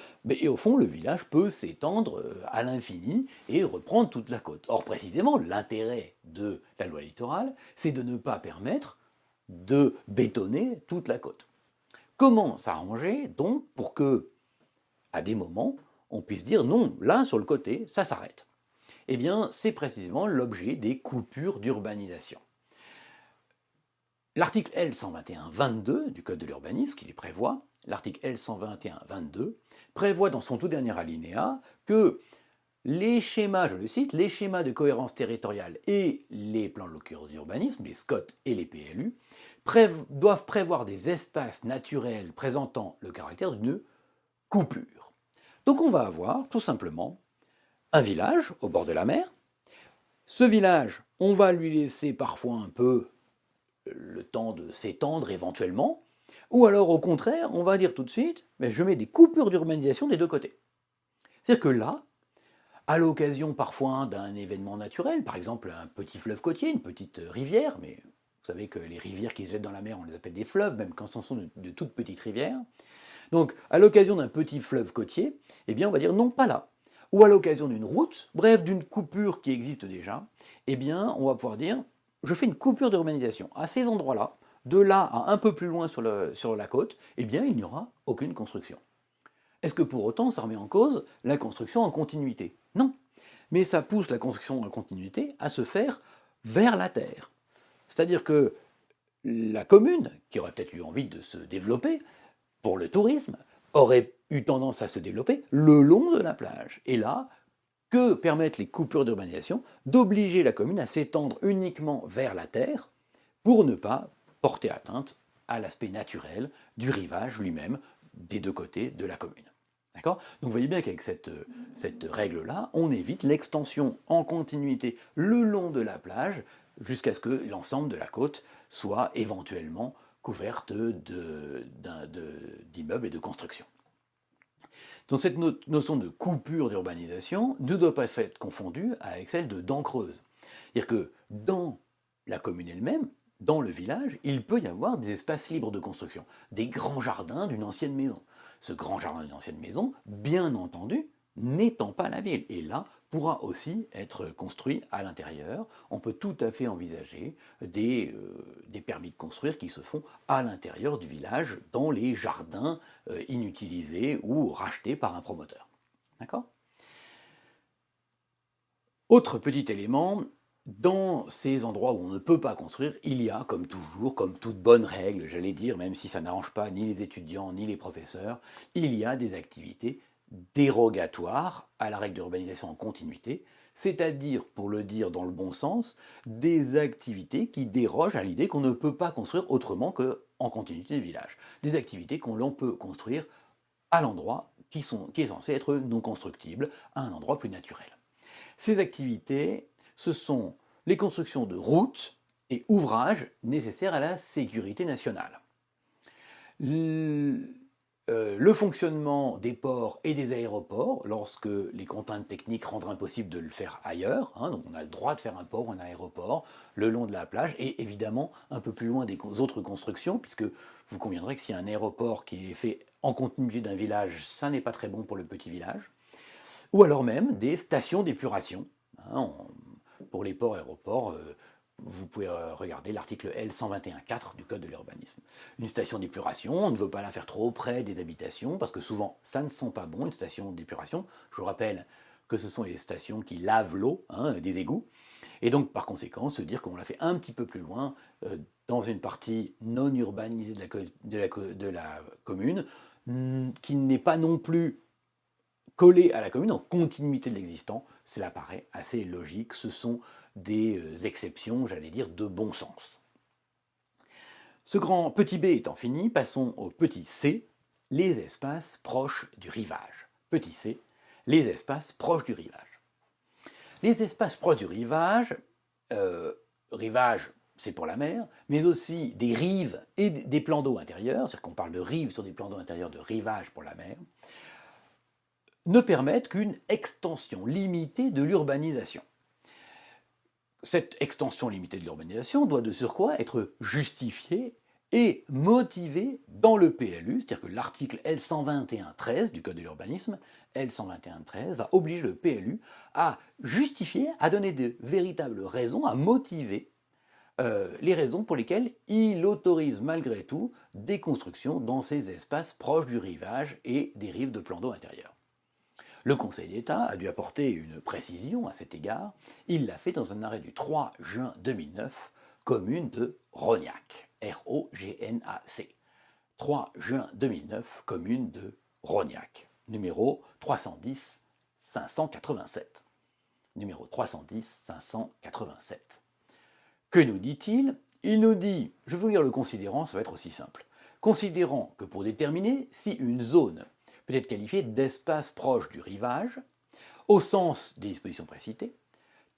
au fond, le village peut s'étendre à l'infini et reprendre toute la côte. Or, précisément, l'intérêt de la loi littorale, c'est de ne pas permettre de bétonner toute la côte. Comment s'arranger donc pour que, à des moments, on puisse dire non, là sur le côté, ça s'arrête? Eh bien, c'est précisément l'objet des coupures d'urbanisation. L'article L121.22 du Code de l'urbanisme, qui les prévoit, l'article L121.22, prévoit dans son tout dernier alinéa que les schémas, je le cite, les schémas de cohérence territoriale et les plans locaux d'urbanisme, les SCOT et les PLU, doivent prévoir des espaces naturels présentant le caractère d'une coupure. Donc on va avoir tout simplement un village au bord de la mer. Ce village, on va lui laisser parfois un peu le temps de s'étendre éventuellement, ou alors au contraire, on va dire tout de suite, mais je mets des coupures d'urbanisation des deux côtés. C'est-à-dire que là, à l'occasion parfois d'un événement naturel, par exemple un petit fleuve côtier, une petite rivière, mais vous savez que les rivières qui se jettent dans la mer, on les appelle des fleuves, même quand ce sont de toutes petites rivières. Donc, à l'occasion d'un petit fleuve côtier, eh bien, on va dire non, pas là. Ou à l'occasion d'une route, bref, d'une coupure qui existe déjà, eh bien, on va pouvoir dire, je fais une coupure d'urbanisation. À ces endroits-là, de là à un peu plus loin sur la côte, eh bien, il n'y aura aucune construction. Est-ce que pour autant, ça remet en cause la construction en continuité? Non. Mais ça pousse la construction en continuité à se faire vers la terre. C'est-à-dire que la commune, qui aurait peut-être eu envie de se développer, pour le tourisme, aurait eu tendance à se développer le long de la plage. Et là, que permettent les coupures d'urbanisation? D'obliger la commune à s'étendre uniquement vers la terre pour ne pas porter atteinte à l'aspect naturel du rivage lui-même des deux côtés de la commune. D'accord? Donc vous voyez bien qu'avec cette règle-là, on évite l'extension en continuité le long de la plage jusqu'à ce que l'ensemble de la côte soit éventuellement couverte d'immeubles et de constructions. Donc cette notion de coupure d'urbanisation ne doit pas être confondue avec celle de dent creuse. C'est-à-dire que dans la commune elle-même, dans le village, il peut y avoir des espaces libres de construction, des grands jardins d'une ancienne maison. Ce grand jardin d'une ancienne maison, bien entendu, n'étant pas la ville. Et là, pourra aussi être construit à l'intérieur. On peut tout à fait envisager des permis de construire qui se font à l'intérieur du village, dans les jardins inutilisés ou rachetés par un promoteur. D'accord ? Autre petit élément, dans ces endroits où on ne peut pas construire, il y a, comme toujours, comme toute bonne règle, j'allais dire, même si ça n'arrange pas ni les étudiants ni les professeurs, il y a des activités dérogatoires à la règle d'urbanisation en continuité, c'est-à-dire, pour le dire dans le bon sens, des activités qui dérogent à l'idée qu'on ne peut pas construire autrement qu'en continuité du village. Des activités qu'on peut construire à l'endroit qui est censé être non constructible, à un endroit plus naturel. Ces activités, ce sont les constructions de routes et ouvrages nécessaires à la sécurité nationale. Le fonctionnement des ports et des aéroports, lorsque les contraintes techniques rendent impossible de le faire ailleurs, donc on a le droit de faire un port ou un aéroport le long de la plage, et évidemment un peu plus loin des autres constructions, puisque vous conviendrez que s'il y a un aéroport qui est fait en continuité d'un village, ça n'est pas très bon pour le petit village, ou alors même des stations d'épuration. Pour les ports et aéroports, vous pouvez regarder l'article L121.4 du Code de l'urbanisme. Une station d'épuration, on ne veut pas la faire trop près des habitations, parce que souvent, ça ne sent pas bon, une station d'épuration. Je vous rappelle que ce sont les stations qui lavent l'eau des égouts. Et donc, par conséquent, se dire qu'on la fait un petit peu plus loin, dans une partie non urbanisée de la commune, qui n'est pas non plus collée à la commune, en continuité de l'existant, cela paraît assez logique. Ce sont des exceptions, j'allais dire, de bon sens. Ce grand petit b étant fini, passons au petit c, les espaces proches du rivage. Petit c, les espaces proches du rivage. Les espaces proches du rivage, rivage c'est pour la mer, mais aussi des rives et des plans d'eau intérieurs, c'est-à-dire qu'on parle de rives sur des plans d'eau intérieurs, de rivage pour la mer, ne permettent qu'une extension limitée de l'urbanisation. Cette extension limitée de l'urbanisation doit de surcroît être justifiée et motivée dans le PLU, c'est-à-dire que l'article L121.13 du Code de l'urbanisme, L121.13, va obliger le PLU à justifier, à donner de véritables raisons, à motiver les raisons pour lesquelles il autorise malgré tout des constructions dans ces espaces proches du rivage et des rives de plans d'eau intérieurs. Le Conseil d'État a dû apporter une précision à cet égard. Il l'a fait dans un arrêt du 3 juin 2009, commune de Rognac, R-O-G-N-A-C. 3 juin 2009, commune de Rognac, numéro 310 587. Numéro 310 587. Que nous dit-il? Il nous dit, je vais vous lire le considérant, ça va être aussi simple. Considérant que pour déterminer si une zone peut être qualifiée d'espace proche du rivage, au sens des dispositions précitées,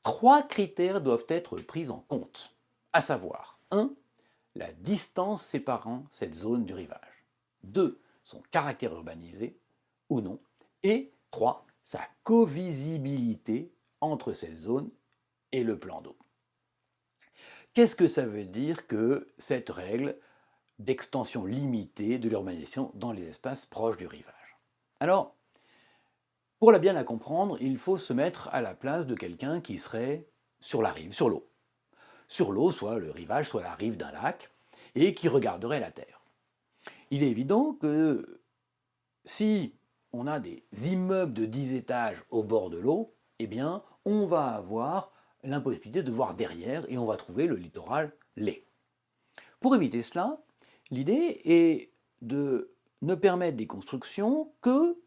3 critères doivent être pris en compte, à savoir 1. La distance séparant cette zone du rivage, 2. Son caractère urbanisé ou non, et 3. sa covisibilité entre ces zones et le plan d'eau. Qu'est-ce que ça veut dire que cette règle d'extension limitée de l'urbanisation dans les espaces proches du rivage? Alors, pour bien la comprendre, il faut se mettre à la place de quelqu'un qui serait sur la rive, sur l'eau. Sur l'eau, soit le rivage, soit la rive d'un lac, et qui regarderait la Terre. Il est évident que si on a des immeubles de 10 étages au bord de l'eau, eh bien, on va avoir l'impossibilité de voir derrière et on va trouver le littoral laid. Pour éviter cela, l'idée est de ne permettre des constructions que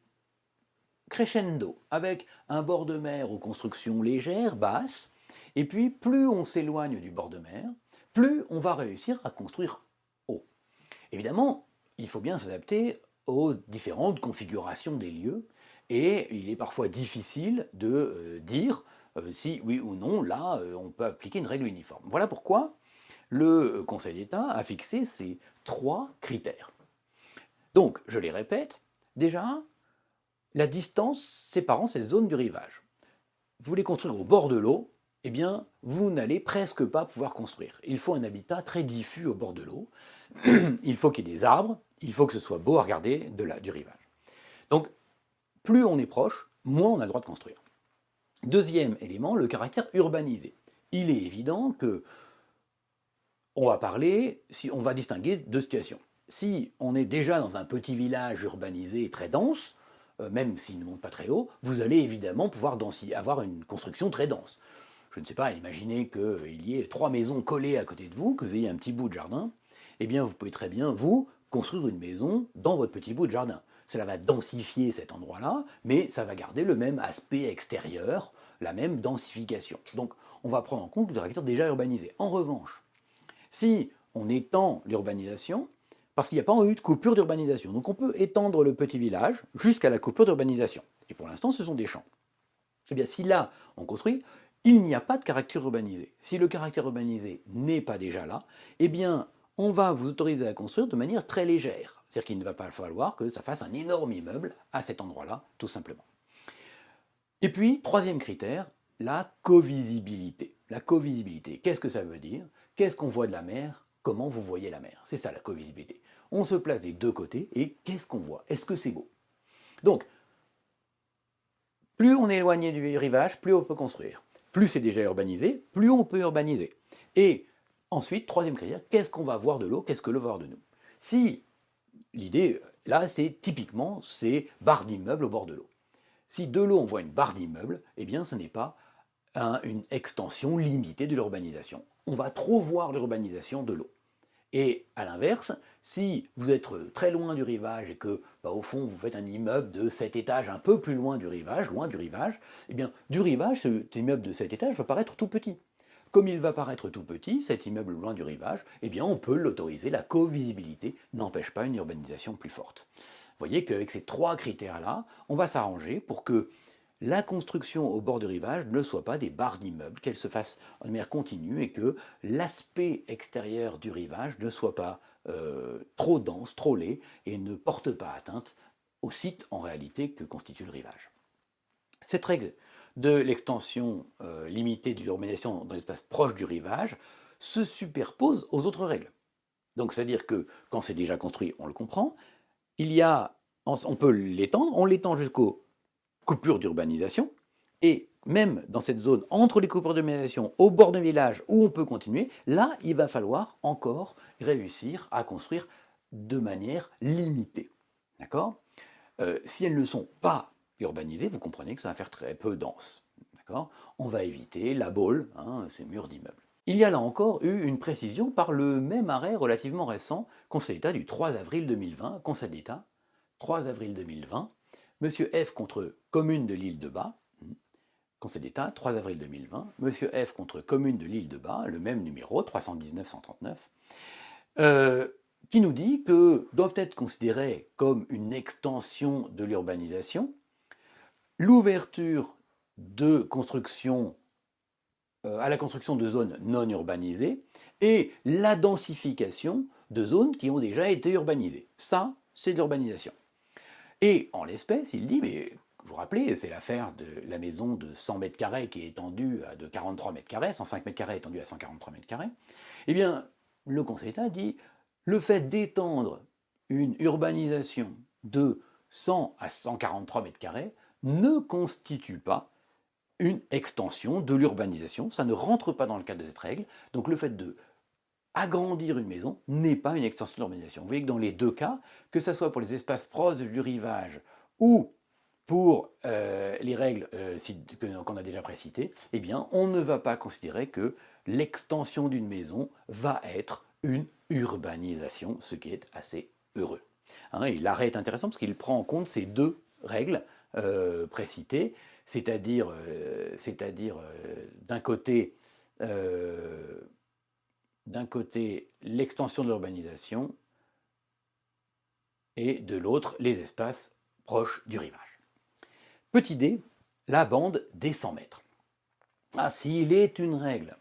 crescendo, avec un bord de mer aux constructions légères, basses, et puis plus on s'éloigne du bord de mer, plus on va réussir à construire haut. Évidemment, il faut bien s'adapter aux différentes configurations des lieux, et il est parfois difficile de dire si oui ou non, là, on peut appliquer une règle uniforme. Voilà pourquoi le Conseil d'État a fixé ces 3 critères. Donc, je les répète, déjà, la distance séparant ces zones du rivage. Vous voulez construire au bord de l'eau, eh bien, vous n'allez presque pas pouvoir construire. Il faut un habitat très diffus au bord de l'eau. Il faut qu'il y ait des arbres, il faut que ce soit beau à regarder du rivage. Donc, plus on est proche, moins on a le droit de construire. Deuxième élément, le caractère urbanisé. Il est évident que on va distinguer 2 situations. Si on est déjà dans un petit village urbanisé très dense, même s'il ne monte pas très haut, vous allez évidemment pouvoir avoir une construction très dense. Je ne sais pas, imaginez qu'il y ait 3 maisons collées à côté de vous, que vous ayez un petit bout de jardin, eh bien vous pouvez très bien, vous, construire une maison dans votre petit bout de jardin. Cela va densifier cet endroit-là, mais ça va garder le même aspect extérieur, la même densification. Donc on va prendre en compte le caractère déjà urbanisé. En revanche, si on étend l'urbanisation, parce qu'il n'y a pas eu de coupure d'urbanisation, donc on peut étendre le petit village jusqu'à la coupure d'urbanisation. Et pour l'instant, ce sont des champs. Eh bien, si là, on construit, il n'y a pas de caractère urbanisé. Si le caractère urbanisé n'est pas déjà là, eh bien, on va vous autoriser à construire de manière très légère. C'est-à-dire qu'il ne va pas falloir que ça fasse un énorme immeuble à cet endroit-là, tout simplement. Et puis, troisième critère, la covisibilité. La covisibilité, qu'est-ce que ça veut dire? Qu'est-ce qu'on voit de la mer? Comment vous voyez la mer? C'est ça la covisibilité. On se place des 2 côtés et qu'est-ce qu'on voit? Est-ce que c'est beau? Donc, plus on est éloigné du rivage, plus on peut construire. Plus c'est déjà urbanisé, plus on peut urbaniser. Et ensuite, troisième critère, qu'est-ce qu'on va voir de l'eau? Qu'est-ce que l'eau va voir de nous? Si l'idée, là, c'est typiquement ces barres d'immeubles au bord de l'eau. Si de l'eau on voit une barre d'immeuble, eh bien ce n'est pas une extension limitée de l'urbanisation. On va trop voir l'urbanisation de l'eau. Et à l'inverse, si vous êtes très loin du rivage et que, au fond, vous faites un immeuble de 7 étages un peu plus loin du rivage, eh bien, du rivage, cet immeuble de 7 étages va paraître tout petit. Comme il va paraître tout petit, cet immeuble loin du rivage, eh bien, on peut l'autoriser, la covisibilité n'empêche pas une urbanisation plus forte. Vous voyez qu'avec ces 3 critères-là, on va s'arranger pour que la construction au bord du rivage ne soit pas des barres d'immeubles, qu'elle se fasse de manière continue et que l'aspect extérieur du rivage ne soit pas trop dense, trop laid et ne porte pas atteinte au site en réalité que constitue le rivage. Cette règle de l'extension limitée de l'urbanisation dans l'espace proche du rivage se superpose aux autres règles. Donc c'est-à-dire que quand c'est déjà construit, on le comprend, on peut l'étendre, on l'étend jusqu'aux coupure d'urbanisation, et même dans cette zone entre les coupures d'urbanisation au bord d'un village où on peut continuer, là il va falloir encore réussir à construire de manière limitée. D'accord? Si elles ne sont pas urbanisées, vous comprenez que ça va faire très peu dense. D'accord? On va éviter la boule, ces murs d'immeubles. Il y a là encore eu une précision par le même arrêt relativement récent, Conseil d'État du 3 avril 2020, Conseil d'État, 3 avril 2020, Monsieur F contre Commune de l'Île de Bas, Conseil d'État, 3 avril 2020, Monsieur F contre Commune de l'Île de Bas, le même numéro, 319-139, qui nous dit que doivent être considérés comme une extension de l'urbanisation l'ouverture de construction à la construction de zones non urbanisées et la densification de zones qui ont déjà été urbanisées. Ça, c'est de l'urbanisation. Et en l'espèce, il dit, mais vous vous rappelez, c'est l'affaire de la maison de 100 mètres carrés qui est étendue à de 43 mètres carrés, 105 mètres carrés étendue à 143 mètres carrés. Eh bien, le Conseil d'État dit le fait d'étendre une urbanisation de 100 à 143 mètres carrés ne constitue pas une extension de l'urbanisation, ça ne rentre pas dans le cadre de cette règle. Donc le fait de agrandir une maison n'est pas une extension de l'urbanisation. Vous voyez que dans les deux cas, que ce soit pour les espaces proches du rivage ou pour les règles qu'on a déjà précitées, eh bien, on ne va pas considérer que l'extension d'une maison va être une urbanisation, ce qui est assez heureux. Et l'arrêt est intéressant parce qu'il prend en compte ces deux règles précitées, c'est-à-dire d'un côté l'extension de l'urbanisation et de l'autre les espaces proches du rivage. Petite idée, la bande des 100 mètres. S'il est une règle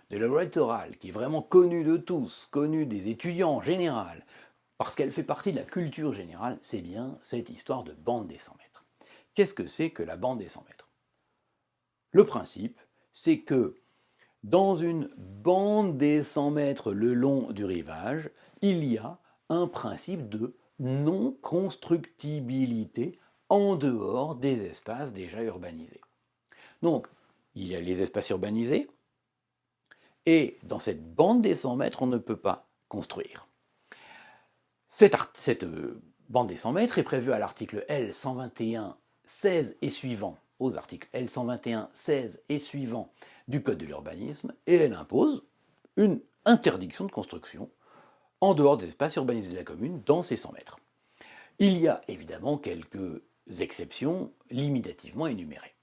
de la loi littorale qui est vraiment connue de tous, connue des étudiants en général, parce qu'elle fait partie de la culture générale, c'est bien cette histoire de bande des 100 mètres. Qu'est-ce que c'est que la bande des 100 mètres? Le principe, c'est que dans une bande des 100 mètres le long du rivage, il y a un principe de non-constructibilité en dehors des espaces déjà urbanisés. Donc, il y a les espaces urbanisés, et dans cette bande des 100 mètres, on ne peut pas construire. Cette bande des 100 mètres est prévue à l'article L121, 16 et suivant, aux articles L121, 16 et suivant du Code de l'urbanisme, et elle impose une interdiction de construction en dehors des espaces urbanisés de la commune dans ces 100 mètres. Il y a évidemment quelques exceptions limitativement énumérées.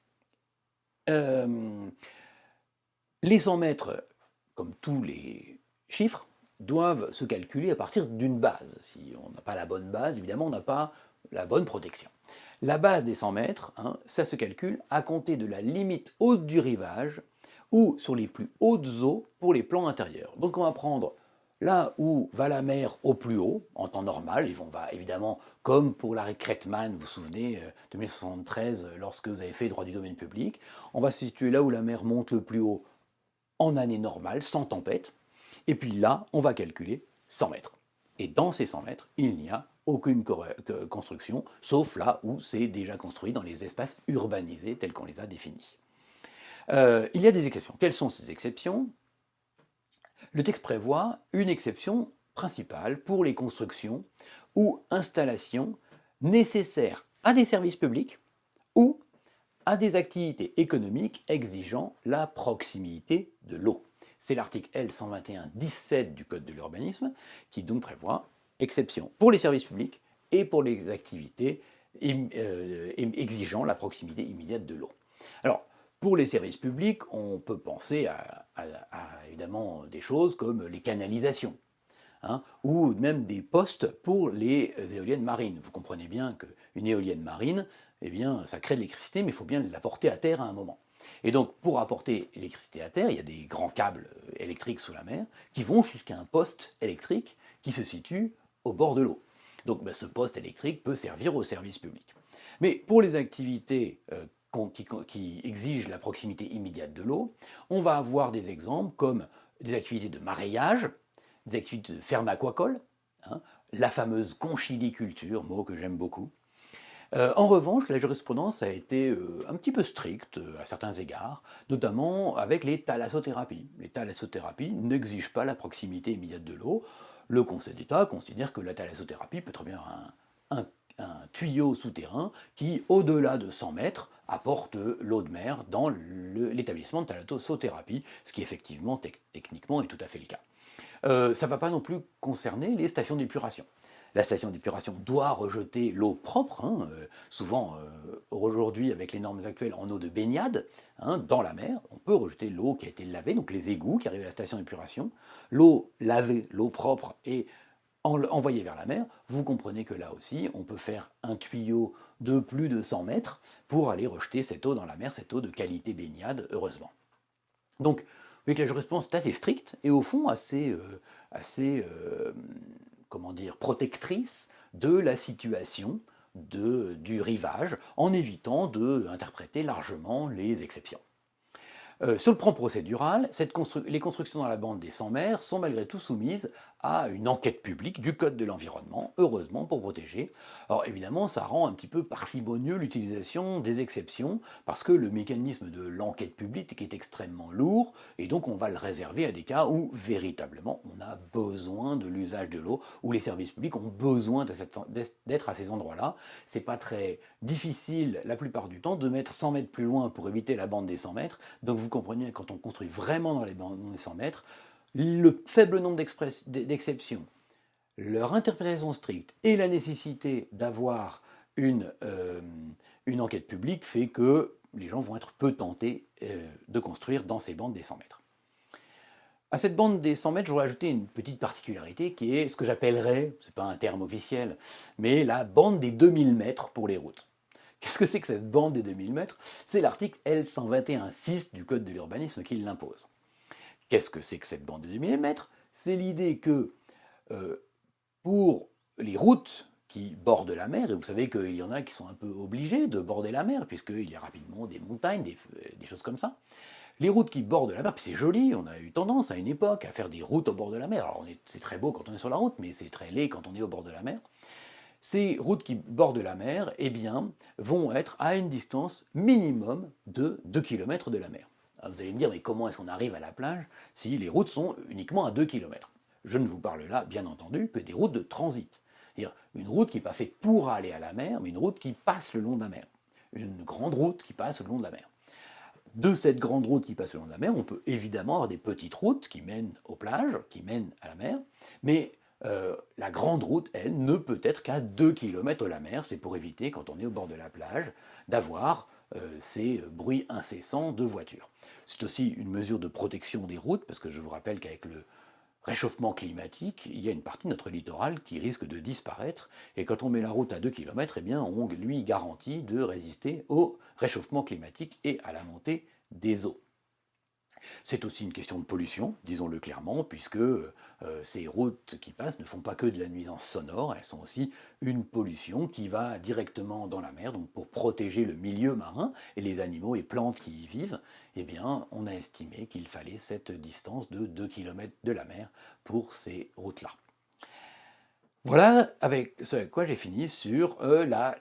Les 100 mètres, comme tous les chiffres, doivent se calculer à partir d'une base. Si on n'a pas la bonne base, évidemment, on n'a pas la bonne protection. La base des 100 mètres, ça se calcule à compter de la limite haute du rivage ou sur les plus hautes eaux pour les plans intérieurs. Donc on va prendre là où va la mer au plus haut, en temps normal, et on va évidemment, comme pour l'arrêt Crètemann, vous vous souvenez, de 1973, lorsque vous avez fait droit du domaine public, on va se situer là où la mer monte le plus haut en année normale, sans tempête, et puis là, on va calculer 100 mètres. Et dans ces 100 mètres, il n'y a aucune construction, sauf là où c'est déjà construit dans les espaces urbanisés tels qu'on les a définis. Il y a des exceptions. Quelles sont ces exceptions? Le texte prévoit une exception principale pour les constructions ou installations nécessaires à des services publics ou à des activités économiques exigeant la proximité de l'eau. C'est l'article L121-17 du Code de l'urbanisme qui donc prévoit exception pour les services publics et pour les activités exigeant la proximité immédiate de l'eau. Alors, pour les services publics, on peut penser à évidemment des choses comme les canalisations, ou même des postes pour les éoliennes marines. Vous comprenez bien qu'une éolienne marine, eh bien, ça crée de l'électricité, mais il faut bien l'apporter à terre à un moment. Et donc, pour apporter l'électricité à terre, il y a des grands câbles électriques sous la mer qui vont jusqu'à un poste électrique qui se situe au bord de l'eau. Donc, ce poste électrique peut servir au service public. Mais pour les activités qui exigent la proximité immédiate de l'eau, on va avoir des exemples comme des activités de mareyage, des activités de ferme aquacole, la fameuse conchiliculture, mot que j'aime beaucoup. En revanche, la jurisprudence a été un petit peu stricte à certains égards, notamment avec les thalassothérapies. Les thalassothérapies n'exigent pas la proximité immédiate de l'eau. Le Conseil d'État considère que la thalassothérapie peut très bien avoir un tuyau souterrain qui, au-delà de 100 mètres, apporte l'eau de mer dans l'établissement de thalassothérapie, ce qui effectivement, techniquement, est tout à fait le cas. Ça ne va pas non plus concerner les stations d'épuration. La station d'épuration doit rejeter l'eau propre, souvent aujourd'hui avec les normes actuelles en eau de baignade, dans la mer, on peut rejeter l'eau qui a été lavée, donc les égouts qui arrivent à la station d'épuration, l'eau lavée, l'eau propre et envoyée vers la mer. Vous comprenez que là aussi, on peut faire un tuyau de plus de 100 mètres pour aller rejeter cette eau dans la mer, cette eau de qualité baignade, heureusement. Donc, vous voyez que la jurisprudence est assez stricte et au fond assez protectrice de la situation du rivage, en évitant d'interpréter largement les exceptions. Sur le plan procédural, les constructions dans la bande des 100 mers sont malgré tout soumises à une enquête publique du Code de l'environnement, heureusement pour protéger. Alors évidemment, ça rend un petit peu parcimonieux l'utilisation des exceptions, parce que le mécanisme de l'enquête publique est extrêmement lourd, et donc on va le réserver à des cas où véritablement on a besoin de l'usage de l'eau, où les services publics ont besoin d'être à ces endroits-là. C'est pas très difficile la plupart du temps de mettre 100 mètres plus loin pour éviter la bande des 100 mètres, donc vous comprenez, quand on construit vraiment dans les bandes des 100 mètres, le faible nombre d'exceptions, leur interprétation stricte et la nécessité d'avoir une enquête publique fait que les gens vont être peu tentés de construire dans ces bandes des 100 mètres. À cette bande des 100 mètres, je voudrais ajouter une petite particularité qui est ce que j'appellerais, c'est pas un terme officiel, mais la bande des 2000 mètres pour les routes. Qu'est-ce que c'est que cette bande des 2000 mètres? C'est l'article L121.6 du Code de l'urbanisme qui l'impose. Qu'est-ce que c'est que cette bande des 2000 mètres? C'est l'idée que pour les routes qui bordent la mer, et vous savez qu'il y en a qui sont un peu obligés de border la mer, puisqu'il y a rapidement des montagnes, des choses comme ça. Les routes qui bordent la mer, puis c'est joli, on a eu tendance à une époque à faire des routes au bord de la mer. Alors c'est très beau quand on est sur la route, mais c'est très laid quand on est au bord de la mer. Ces routes qui bordent la mer, eh bien, vont être à une distance minimum de 2 km de la mer. Alors vous allez me dire, mais comment est-ce qu'on arrive à la plage si les routes sont uniquement à 2 km? Je ne vous parle là, bien entendu, que des routes de transit. C'est-à-dire une route qui n'est pas faite pour aller à la mer, mais une route qui passe le long de la mer. Une grande route qui passe le long de la mer. De cette grande route qui passe le long de la mer, on peut évidemment avoir des petites routes qui mènent aux plages, qui mènent à la mer, mais la grande route, elle, ne peut être qu'à 2 km de la mer. C'est pour éviter, quand on est au bord de la plage, d'avoir ces bruits incessants de voitures. C'est aussi une mesure de protection des routes, parce que je vous rappelle qu'avec le réchauffement climatique, il y a une partie de notre littoral qui risque de disparaître, et quand on met la route à 2 km, eh bien, on lui garantit de résister au réchauffement climatique et à la montée des eaux. C'est aussi une question de pollution, disons-le clairement, puisque ces routes qui passent ne font pas que de la nuisance sonore, elles sont aussi une pollution qui va directement dans la mer. Donc pour protéger le milieu marin et les animaux et plantes qui y vivent, eh bien, on a estimé qu'il fallait cette distance de 2 km de la mer pour ces routes-là. Voilà avec ce avec quoi j'ai fini sur la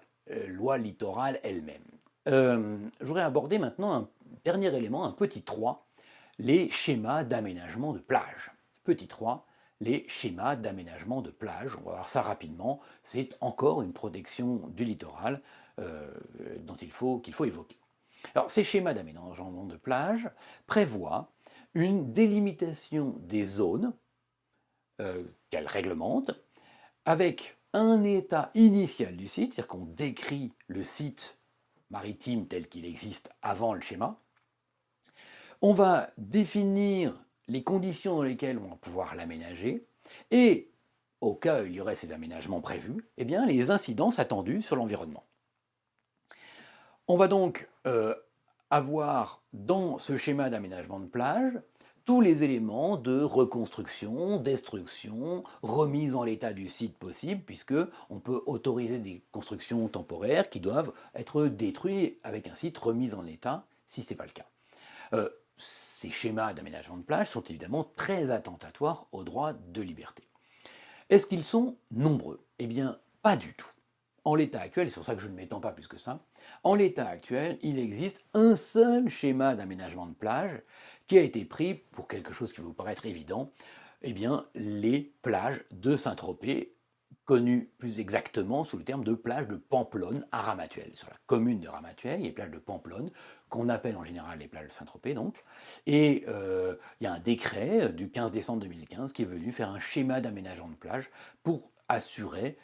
loi littorale elle-même. Je voudrais aborder maintenant un dernier élément, un petit 3, les schémas d'aménagement de plage. Petit 3, les schémas d'aménagement de plage. On va voir ça rapidement. C'est encore une protection du littoral qu'il faut évoquer. Alors, ces schémas d'aménagement de plage prévoient une délimitation des zones qu'elles réglementent avec un état initial du site, c'est-à-dire qu'on décrit le site maritime tel qu'il existe avant le schéma. On va définir les conditions dans lesquelles on va pouvoir l'aménager et, au cas où il y aurait ces aménagements prévus, eh bien, les incidences attendues sur l'environnement. On va donc avoir dans ce schéma d'aménagement de plage tous les éléments de reconstruction, destruction, remise en l'état du site possible, puisque on peut autoriser des constructions temporaires qui doivent être détruites avec un site remis en état, si ce n'est pas le cas. Ces schémas d'aménagement de plage sont évidemment très attentatoires au droit de liberté. Est-ce qu'ils sont nombreux? Eh bien, pas du tout. En l'état actuel, et c'est pour ça que je ne m'étends pas plus que ça, en l'état actuel, il existe un seul schéma d'aménagement de plage qui a été pris pour quelque chose qui va vous paraître évident, eh bien, les plages de Saint-Tropez, connues plus exactement sous le terme de plage de Pampelonne à Ramatuelle. Sur la commune de Ramatuelle, il y a les plages de Pampelonne, qu'on appelle en général les plages de Saint-Tropez donc, et il y a un décret du 15 décembre 2015 qui est venu faire un schéma d'aménagement de plage pour assurer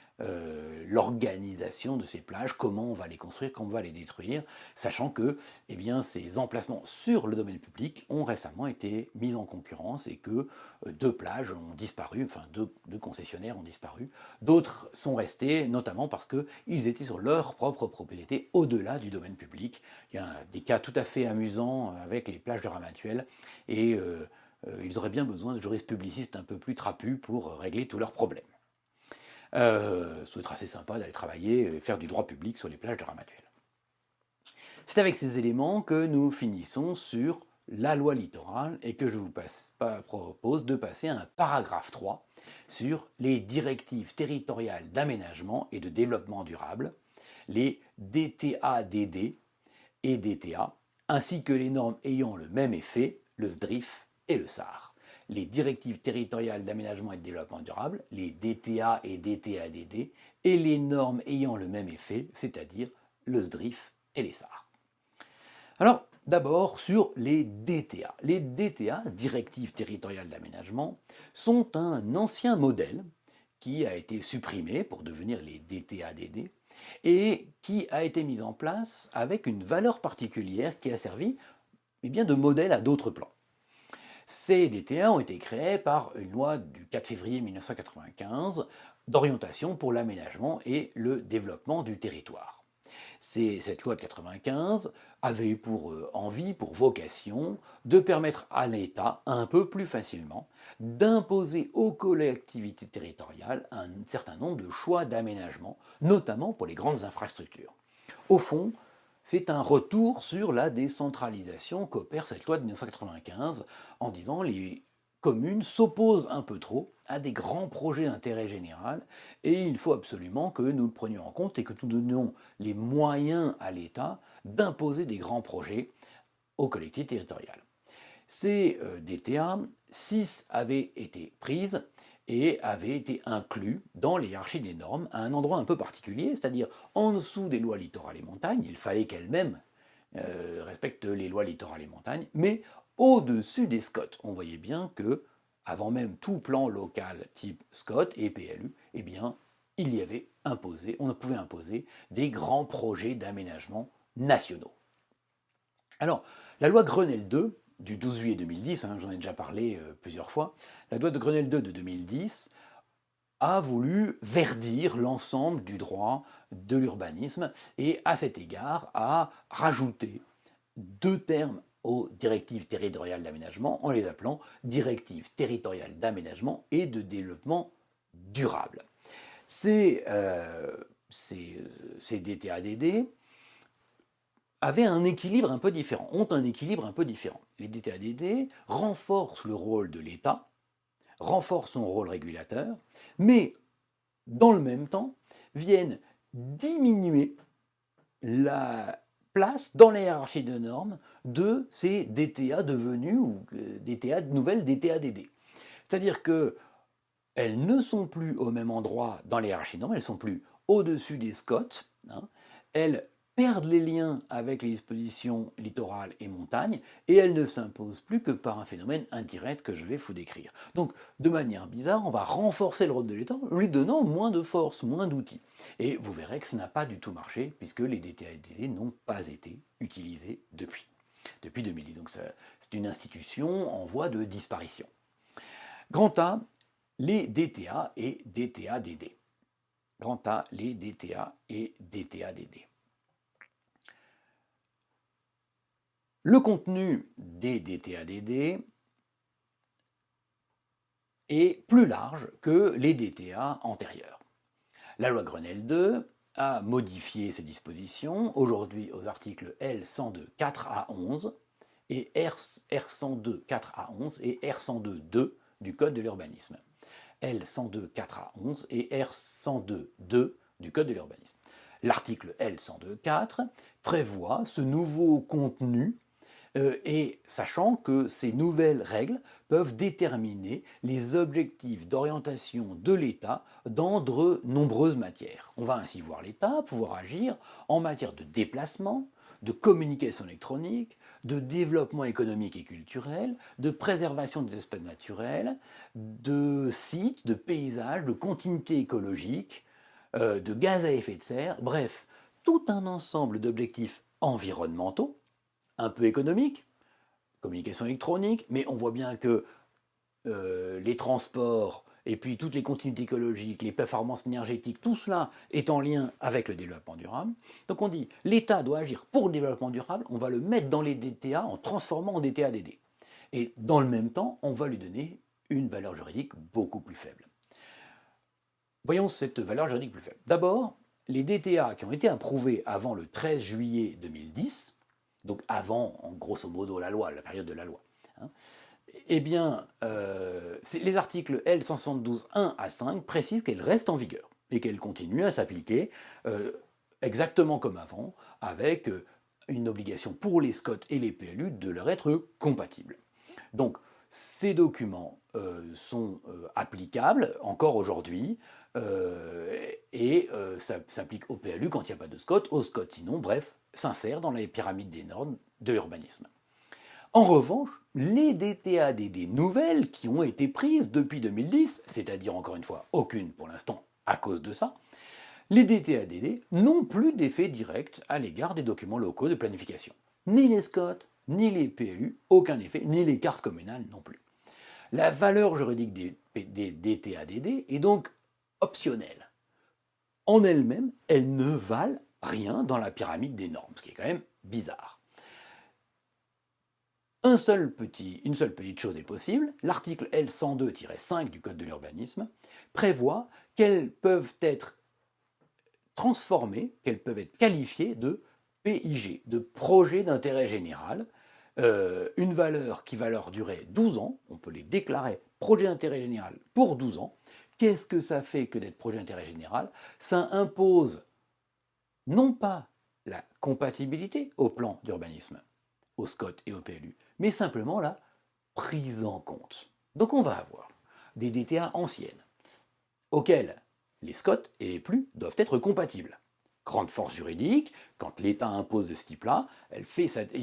l'organisation de ces plages, comment on va les construire, comment on va les détruire, sachant que eh bien, ces emplacements sur le domaine public ont récemment été mis en concurrence et que 2 plages ont disparu, enfin 2 concessionnaires ont disparu, d'autres sont restés, notamment parce qu'ils étaient sur leur propre propriété au-delà du domaine public. Il y a des cas tout à fait amusants avec les plages de Ramatuelle et ils auraient bien besoin de juristes publicistes un peu plus trapus pour régler tous leurs problèmes. Ça doit être assez sympa d'aller travailler et faire du droit public sur les plages de Ramatuelle. C'est avec ces éléments que nous finissons sur la loi littorale et que je vous propose de passer à un paragraphe 3 sur les directives territoriales d'aménagement et de développement durable, les DTA-DD et DTA, ainsi que les normes ayant le même effet, le SDRIF et le SAR. Les directives territoriales d'aménagement et de développement durable, les DTA et DTA-DD, et les normes ayant le même effet, c'est-à-dire le SDRIF et les SAR. Alors, d'abord sur les DTA. Les DTA, directives territoriales d'aménagement, sont un ancien modèle qui a été supprimé pour devenir les DTA-DD et qui a été mis en place avec une valeur particulière qui a servi de modèle à d'autres plans. Ces DTA ont été créés par une loi du 4 février 1995 d'orientation pour l'aménagement et le développement du territoire. Cette loi de 1995 avait eu pour envie, pour vocation, de permettre à l'État, un peu plus facilement, d'imposer aux collectivités territoriales un certain nombre de choix d'aménagement, notamment pour les grandes infrastructures. Au fond, c'est un retour sur la décentralisation qu'opère cette loi de 1995 en disant les communes s'opposent un peu trop à des grands projets d'intérêt général et il faut absolument que nous le prenions en compte et que nous donnions les moyens à l'État d'imposer des grands projets aux collectivités territoriales. Ces DTA, 6 avaient été prises et avaient été inclus dans les hiérarchies des normes à un endroit un peu particulier, c'est-à-dire en dessous des lois littorales et montagnes. Il fallait qu'elles-mêmes respectent les lois littorales et montagnes, mais au-dessus des SCOT. On voyait bien que, avant même tout plan local type SCOT et PLU, eh bien, il y avait imposé, on pouvait imposer des grands projets d'aménagement nationaux. Alors, la loi Grenelle 2 du 12 juillet 2010, j'en ai déjà parlé plusieurs fois, la loi de Grenelle 2 de 2010 a voulu verdir l'ensemble du droit de l'urbanisme et à cet égard a rajouté 2 termes aux directives territoriales d'aménagement en les appelant directives territoriales d'aménagement et de développement durable. Ces DTA-DD avaient un équilibre un peu différent, ont un équilibre un peu différent. Les DTA-DD renforcent le rôle de l'État, renforcent son rôle régulateur, mais dans le même temps viennent diminuer la place dans la hiérarchie de normes de ces DTA devenus ou DTA nouvelles DTA-DD. C'est-à-dire qu'elles ne sont plus au même endroit dans la hiérarchie de normes, elles ne sont plus au-dessus des SCOT, elles perdent les liens avec les dispositions littorales et montagnes, et elles ne s'imposent plus que par un phénomène indirect que je vais vous décrire. Donc, de manière bizarre, on va renforcer le rôle de l'État, lui donnant moins de force, moins d'outils. Et vous verrez que ça n'a pas du tout marché, puisque les DTA-DD n'ont pas été utilisés depuis 2010. Donc c'est une institution en voie de disparition. Grand A, les DTA et DTA-DD. Grand A, les DTA et DTA-DD. Le contenu des DTA-DD est plus large que les DTA antérieurs. La loi Grenelle 2 a modifié ces dispositions, aujourd'hui aux articles L102 4 à 11 et R102 4 à 11 et R102 2 du Code de l'urbanisme. L102 4 à 11 et R102 2 du Code de l'urbanisme. L'article L102 4 prévoit ce nouveau contenu et sachant que ces nouvelles règles peuvent déterminer les objectifs d'orientation de l'État dans de nombreuses matières. On va ainsi voir l'État pouvoir agir en matière de déplacement, de communication électronique, de développement économique et culturel, de préservation des espaces naturels, de sites, de paysages, de continuité écologique, de gaz à effet de serre, bref, tout un ensemble d'objectifs environnementaux, un peu économiques, communication électronique, mais on voit bien que les transports et puis toutes les continuités écologiques, les performances énergétiques, tout cela est en lien avec le développement durable. Donc on dit l'État doit agir pour le développement durable, on va le mettre dans les DTA en transformant en DTA-DD. Et dans le même temps, on va lui donner une valeur juridique beaucoup plus faible. Voyons cette valeur juridique plus faible. D'abord, les DTA qui ont été approuvés avant le 13 juillet 2010, donc avant, en grosso modo, la loi, la période de la loi, hein, eh bien, les articles L172.1 à 5 précisent qu'elles restent en vigueur et qu'elles continuent à s'appliquer exactement comme avant, avec une obligation pour les SCOT et les PLU de leur être compatibles. Donc, ces documents sont applicables encore aujourd'hui et ça s'applique au PLU quand il n'y a pas de SCOT, au SCOT sinon, bref, s'insère dans les pyramides des normes de l'urbanisme. En revanche, les DTA-DD nouvelles qui ont été prises depuis 2010, c'est-à-dire encore une fois aucune pour l'instant à cause de ça, les DTA-DD n'ont plus d'effet direct à l'égard des documents locaux de planification. Ni les SCOT, ni les PLU, aucun effet, ni les cartes communales non plus. La valeur juridique des DTA-DD est donc optionnelle. En elle-même, elles ne valent rien dans la pyramide des normes, ce qui est quand même bizarre. Une seule petite chose est possible, l'article L102-5 du Code de l'urbanisme prévoit qu'elles peuvent être transformées, qu'elles peuvent être qualifiées de PIG, de projet d'intérêt général, une valeur qui va leur durer 12 ans, on peut les déclarer projet d'intérêt général pour 12 ans. Qu'est-ce que ça fait que d'être projet d'intérêt général? Ça impose non pas la compatibilité au plan d'urbanisme, au SCOT et au PLU, mais simplement la prise en compte. Donc on va avoir des DTA anciennes, auxquelles les SCOT et les PLU doivent être compatibles. Grande force juridique, quand l'État impose de ce type-là, il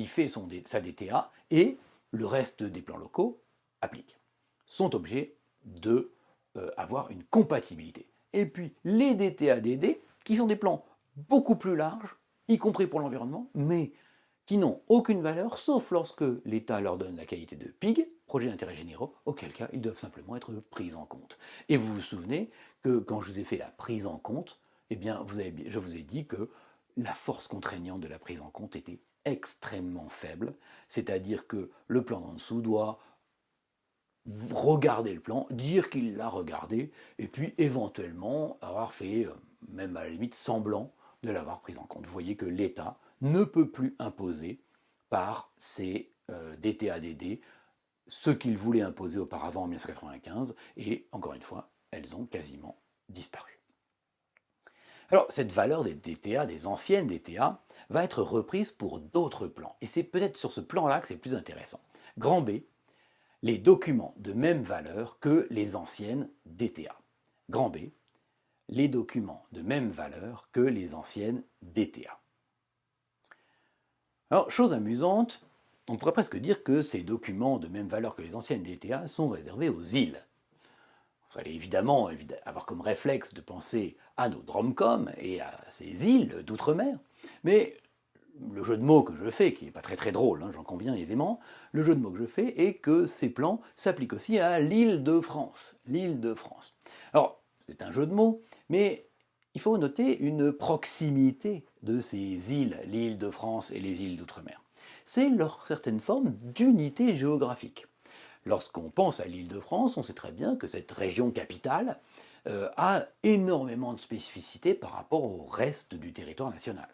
fait sa DTA et le reste des plans locaux appliquent, sont obligés d'avoir une compatibilité. Et puis les DTA-DD, qui sont des plans beaucoup plus larges, y compris pour l'environnement, mais qui n'ont aucune valeur, sauf lorsque l'État leur donne la qualité de PIG, projet d'intérêt généraux, auquel cas ils doivent simplement être pris en compte. Et vous vous souvenez que quand je vous ai fait la prise en compte, eh bien, je vous ai dit que la force contraignante de la prise en compte était extrêmement faible, c'est-à-dire que le plan d'en dessous doit regarder le plan, dire qu'il l'a regardé, et puis éventuellement avoir fait, même à la limite, semblant de l'avoir pris en compte. Vous voyez que l'État ne peut plus imposer par ces DTA-DD ce qu'il voulait imposer auparavant en 1995, et encore une fois, elles ont quasiment disparu. Alors, cette valeur des DTA, des anciennes DTA, va être reprise pour d'autres plans. Et c'est peut-être sur ce plan-là que c'est plus intéressant. Grand B, les documents de même valeur que les anciennes DTA. Grand B, les documents de même valeur que les anciennes DTA. Alors, chose amusante, on pourrait presque dire que ces documents de même valeur que les anciennes DTA sont réservés aux îles. Vous allez évidemment avoir comme réflexe de penser à nos Dromcom et à ces îles d'outre-mer, mais le jeu de mots que je fais, qui n'est pas très très drôle, hein, j'en conviens aisément, le jeu de mots que je fais est que ces plans s'appliquent aussi à l'île de France. L'île de France. Alors, c'est un jeu de mots, mais il faut noter une proximité de ces îles, l'île de France et les îles d'outre-mer. C'est leur certaine forme d'unité géographique. Lorsqu'on pense à l'Île-de-France, on sait très bien que cette région capitale a énormément de spécificités par rapport au reste du territoire national.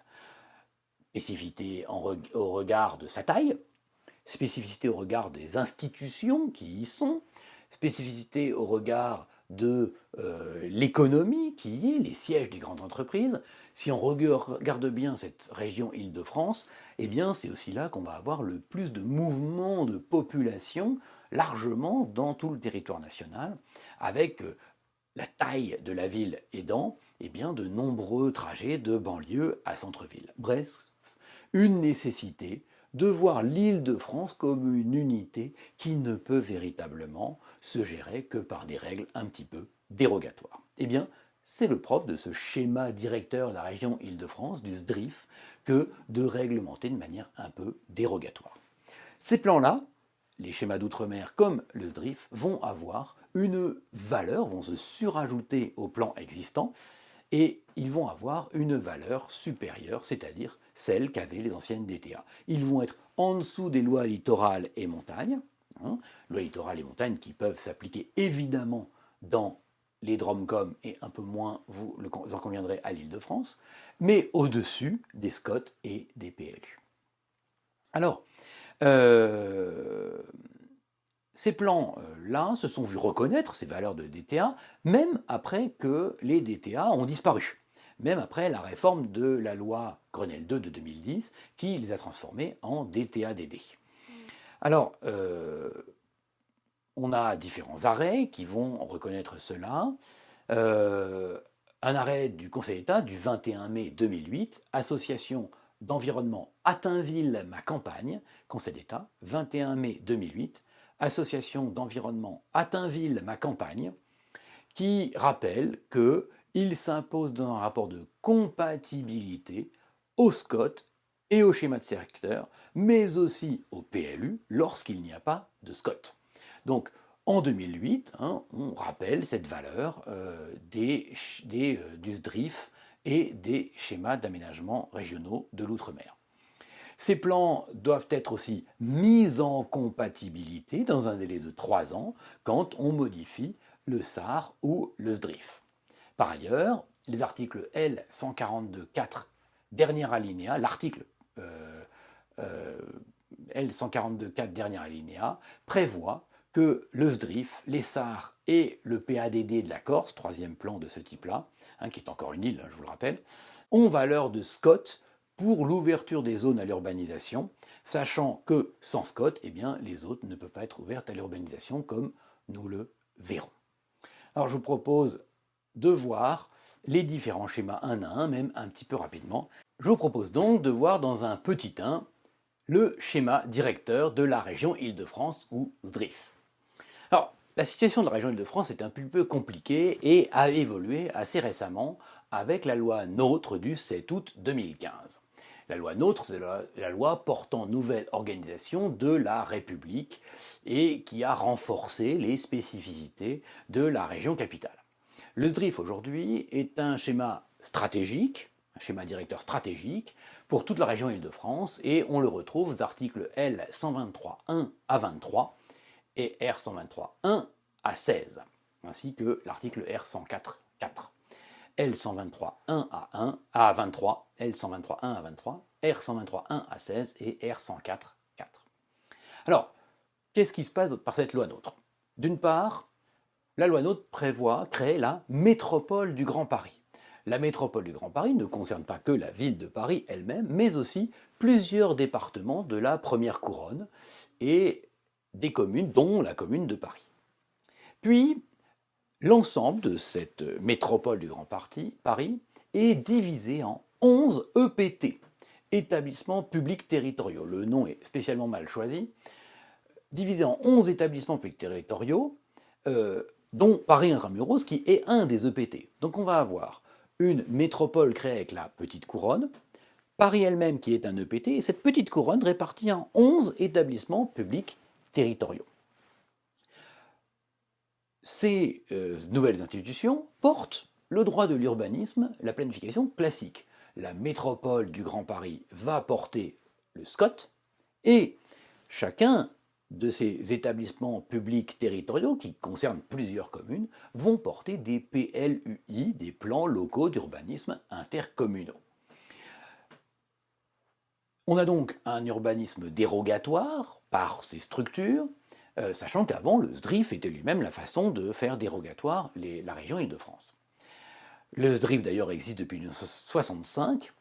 Spécificité au regard de sa taille, spécificité au regard des institutions qui y sont, spécificité au regard de l'économie qui y est, les sièges des grandes entreprises. Si on regarde bien cette région Île-de-France, eh bien c'est aussi là qu'on va avoir le plus de mouvements de population largement dans tout le territoire national, avec la taille de la ville aidant, eh bien de nombreux trajets de banlieue à centre-ville. Bref, une nécessité de voir l'Île-de-France comme une unité qui ne peut véritablement se gérer que par des règles un petit peu dérogatoires. Eh bien, c'est le propre de ce schéma directeur de la région Île-de-France, du SDRIF, que de réglementer de manière un peu dérogatoire. Ces plans-là, les schémas d'outre-mer comme le SDRIF, vont avoir une valeur, vont se surajouter au plan existant, et ils vont avoir une valeur supérieure, c'est-à-dire celle qu'avaient les anciennes DTA. Ils vont être en dessous des lois littorales et montagnes, lois littorales et montagnes qui peuvent s'appliquer évidemment dans les DROMCOM et un peu moins, vous en conviendrez, à l'Île-de-France, mais au-dessus des SCOT et des PLU. Alors, ces plans-là se sont vus reconnaître ces valeurs de DTA, même après que les DTA ont disparu, même après la réforme de la loi Grenelle 2 de 2010, qui les a transformés en DTA-DD. Alors, on a différents arrêts qui vont reconnaître cela. Un arrêt du Conseil d'État du 21 mai 2008, Association d'environnement Atteindville-ma-campagne, Conseil d'État, 21 mai 2008, Association d'environnement Atteindville-ma-campagne, qui rappelle qu'il s'impose dans un rapport de compatibilité au SCOT et au schéma de secteur, mais aussi au PLU lorsqu'il n'y a pas de SCOT. Donc, en 2008, on rappelle cette valeur du SDRIF et des schémas d'aménagement régionaux de l'outre-mer. Ces plans doivent être aussi mis en compatibilité dans un délai de 3 ans quand on modifie le SAR ou le SDRIF. Par ailleurs, les articles L142.4, dernier alinéa, l'article L142.4, dernier alinéa, prévoit que le SDRIF, les SAR et le PADD de la Corse, troisième plan de ce type-là, qui est encore une île, je vous le rappelle, ont valeur de SCOT pour l'ouverture des zones à l'urbanisation, sachant que sans SCOT, eh bien, les autres ne peuvent pas être ouvertes à l'urbanisation comme nous le verrons. Alors je vous propose de voir les différents schémas un à un, même un petit peu rapidement. Je vous propose donc de voir dans un petit 1 le schéma directeur de la région Île-de-France ou SDRIF. Alors, la situation de la région Île-de-France est un peu compliquée et a évolué assez récemment avec la loi NOTRe du 7 août 2015. La loi NOTRe, c'est la loi portant nouvelle organisation de la République et qui a renforcé les spécificités de la région capitale. Le SDRIF aujourd'hui est un schéma stratégique, un schéma directeur stratégique pour toute la région Île-de-France et on le retrouve aux articles L123.1 à 23 et R123.1 à 16, ainsi que l'article R104.4. L123.1 à 23, L123.1 à 23, R123.1 à 16 et R104.4. Alors, qu'est-ce qui se passe par cette loi NOTRe? D'une part, la loi NOTRe crée la métropole du Grand Paris. La métropole du Grand Paris ne concerne pas que la ville de Paris elle-même, mais aussi plusieurs départements de la première couronne et des communes, dont la commune de Paris. Puis, l'ensemble de cette métropole du Grand Paris est divisé en 11 EPT, établissements publics territoriaux. Le nom est spécialement mal choisi. Divisé en 11 établissements publics territoriaux, dont Paris Intramuros, qui est un des EPT. Donc on va avoir une métropole créée avec la Petite Couronne, Paris elle-même qui est un EPT, et cette Petite Couronne répartie en 11 établissements publics territoriaux. Ces nouvelles institutions portent le droit de l'urbanisme, la planification classique. La métropole du Grand Paris va porter le SCOT, et chacun de ces établissements publics territoriaux, qui concernent plusieurs communes, vont porter des PLUI, des plans locaux d'urbanisme intercommunaux. On a donc un urbanisme dérogatoire par ces structures, sachant qu'avant, le SDRIF était lui-même la façon de faire dérogatoire la région Île-de-France. Le SDRIF d'ailleurs existe depuis 1965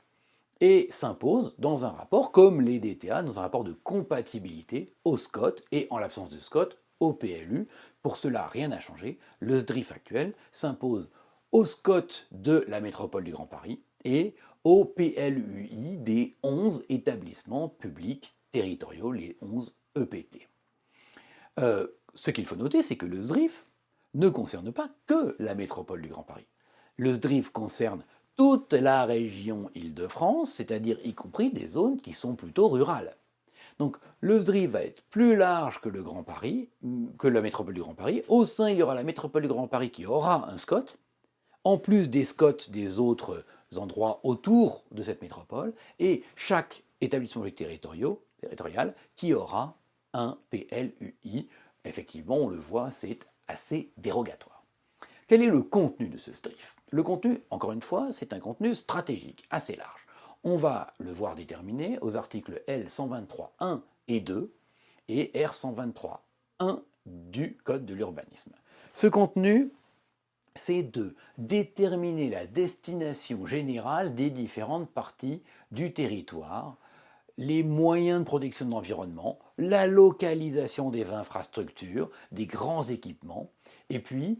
et s'impose dans un rapport, comme les DTA, dans un rapport de compatibilité au SCOT et, en l'absence de SCOT, au PLU. Pour cela, rien n'a changé. Le SDRIF actuel s'impose au SCOT de la métropole du Grand Paris et au PLUI des 11 établissements publics territoriaux, les 11 EPT. Ce qu'il faut noter, c'est que le SDRIF ne concerne pas que la métropole du Grand Paris. Le SDRIF concerne toute la région Île-de-France, c'est-à-dire y compris des zones qui sont plutôt rurales. Donc le SDRIF va être plus large que le Grand Paris, que la métropole du Grand Paris. Au sein, il y aura la métropole du Grand Paris qui aura un SCOT, en plus des SCOT des autres endroits autour de cette métropole, et chaque établissement territorial qui aura un PLUI. Effectivement, on le voit, c'est assez dérogatoire. Quel est le contenu de ce SDRIF? Le contenu, encore une fois, c'est un contenu stratégique, assez large. On va le voir déterminé aux articles L123.1 et 2 et R123.1 du Code de l'urbanisme. Ce contenu, c'est de déterminer la destination générale des différentes parties du territoire, les moyens de protection de l'environnement, la localisation des infrastructures, des grands équipements, et puis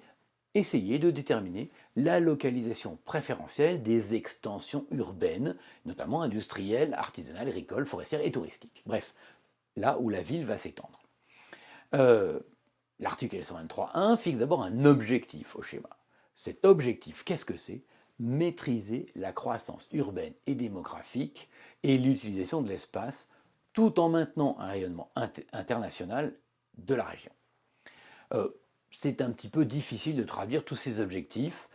essayer de déterminer la localisation préférentielle des extensions urbaines, notamment industrielles, artisanales, agricoles, forestières et touristiques. Bref, là où la ville va s'étendre. L'article L123.1 fixe d'abord un objectif au schéma. Cet objectif, qu'est-ce que c'est? Maîtriser la croissance urbaine et démographique et l'utilisation de l'espace, tout en maintenant un rayonnement international de la région. C'est un petit peu difficile de traduire tous ces objectifs.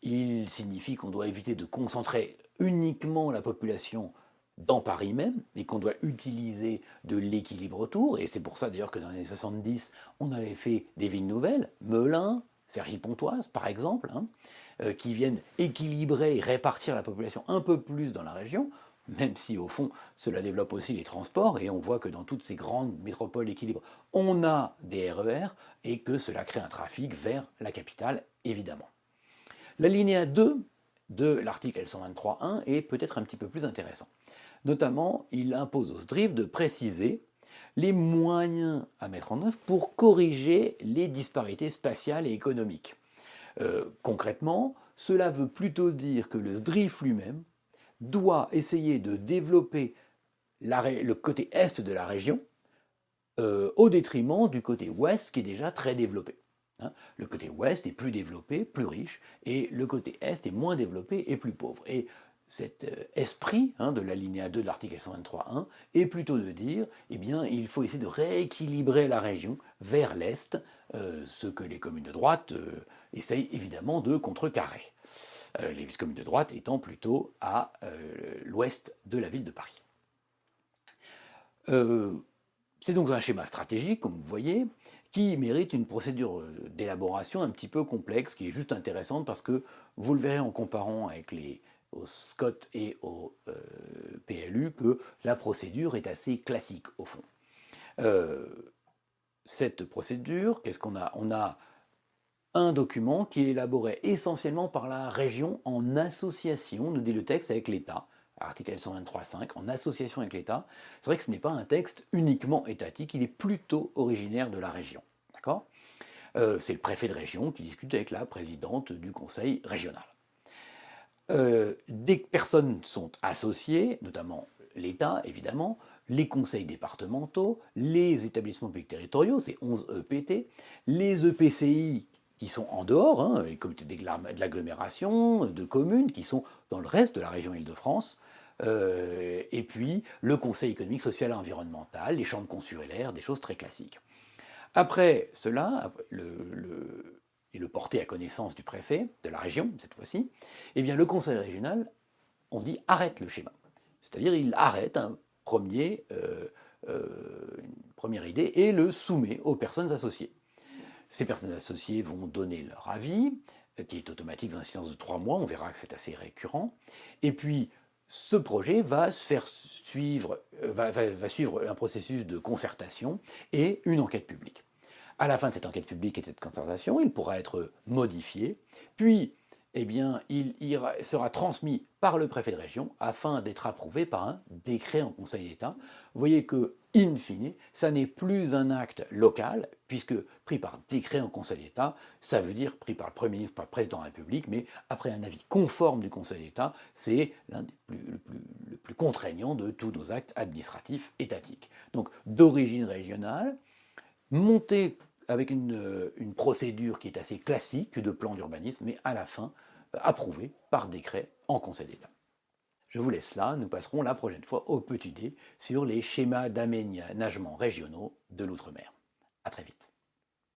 Il signifie qu'on doit éviter de concentrer uniquement la population dans Paris même, et qu'on doit utiliser de l'équilibre autour, et c'est pour ça d'ailleurs que dans les années 70, on avait fait des villes nouvelles, Melun, Cergy-Pontoise par exemple, qui viennent équilibrer et répartir la population un peu plus dans la région, même si au fond cela développe aussi les transports, et on voit que dans toutes ces grandes métropoles d'équilibre, on a des RER, et que cela crée un trafic vers la capitale, évidemment. L'alinéa 2 de l'article L123.1 est peut-être un petit peu plus intéressant. Notamment, il impose au SDRIF de préciser les moyens à mettre en œuvre pour corriger les disparités spatiales et économiques. Concrètement, cela veut plutôt dire que le SDRIF lui-même doit essayer de développer le côté est de la région au détriment du côté ouest qui est déjà très développé. Le côté ouest est plus développé, plus riche, et le côté est est moins développé et plus pauvre. Et cet esprit de l'alinéa 2 de l'article 123.1 est plutôt de dire, eh bien, il faut essayer de rééquilibrer la région vers l'est, ce que les communes de droite essayent évidemment de contrecarrer. Les communes de droite étant plutôt à l'ouest de la ville de Paris. C'est donc un schéma stratégique, comme vous voyez, qui mérite une procédure d'élaboration un petit peu complexe, qui est juste intéressante parce que vous le verrez en comparant avec au SCOT et au PLU que la procédure est assez classique au fond. Cette procédure, qu'est-ce qu'on a? On a un document qui est élaboré essentiellement par la région en association, nous dit le texte, avec l'État. Article 123.5, en association avec l'État. C'est vrai que ce n'est pas un texte uniquement étatique, il est plutôt originaire de la région. D'accord ? C'est le préfet de région qui discute avec la présidente du conseil régional. Des personnes sont associées, notamment l'État évidemment, les conseils départementaux, les établissements publics territoriaux, c'est 11 EPT, les EPCI qui sont en dehors, les comités de l'agglomération, de communes qui sont dans le reste de la région Île-de-France, et puis le Conseil économique, social et environnemental, les chambres consulaires, des choses très classiques. Après cela, le porté à connaissance du préfet, de la région cette fois-ci, eh bien le Conseil régional, on dit arrête le schéma. C'est-à-dire il arrête une première idée et le soumet aux personnes associées. Ces personnes associées vont donner leur avis, qui est automatique dans un silence de 3 mois, on verra que c'est assez récurrent. Et puis, ce projet va suivre un processus de concertation et une enquête publique. À la fin de cette enquête publique et de cette concertation, il pourra être modifié, puis eh bien, il sera transmis par le préfet de région afin d'être approuvé par un décret en Conseil d'État. Vous voyez que, in fine, ça n'est plus un acte local, puisque pris par décret en Conseil d'État, ça veut dire pris par le Premier ministre, par le Président de la République, mais après un avis conforme du Conseil d'État, c'est l'un des le plus contraignant de tous nos actes administratifs étatiques. Donc, d'origine régionale, monté avec une procédure qui est assez classique de plan d'urbanisme, mais à la fin approuvée par décret en Conseil d'État. Je vous laisse là, nous passerons la prochaine fois au petit dé sur les schémas d'aménagement régionaux de l'outre-mer. A très vite.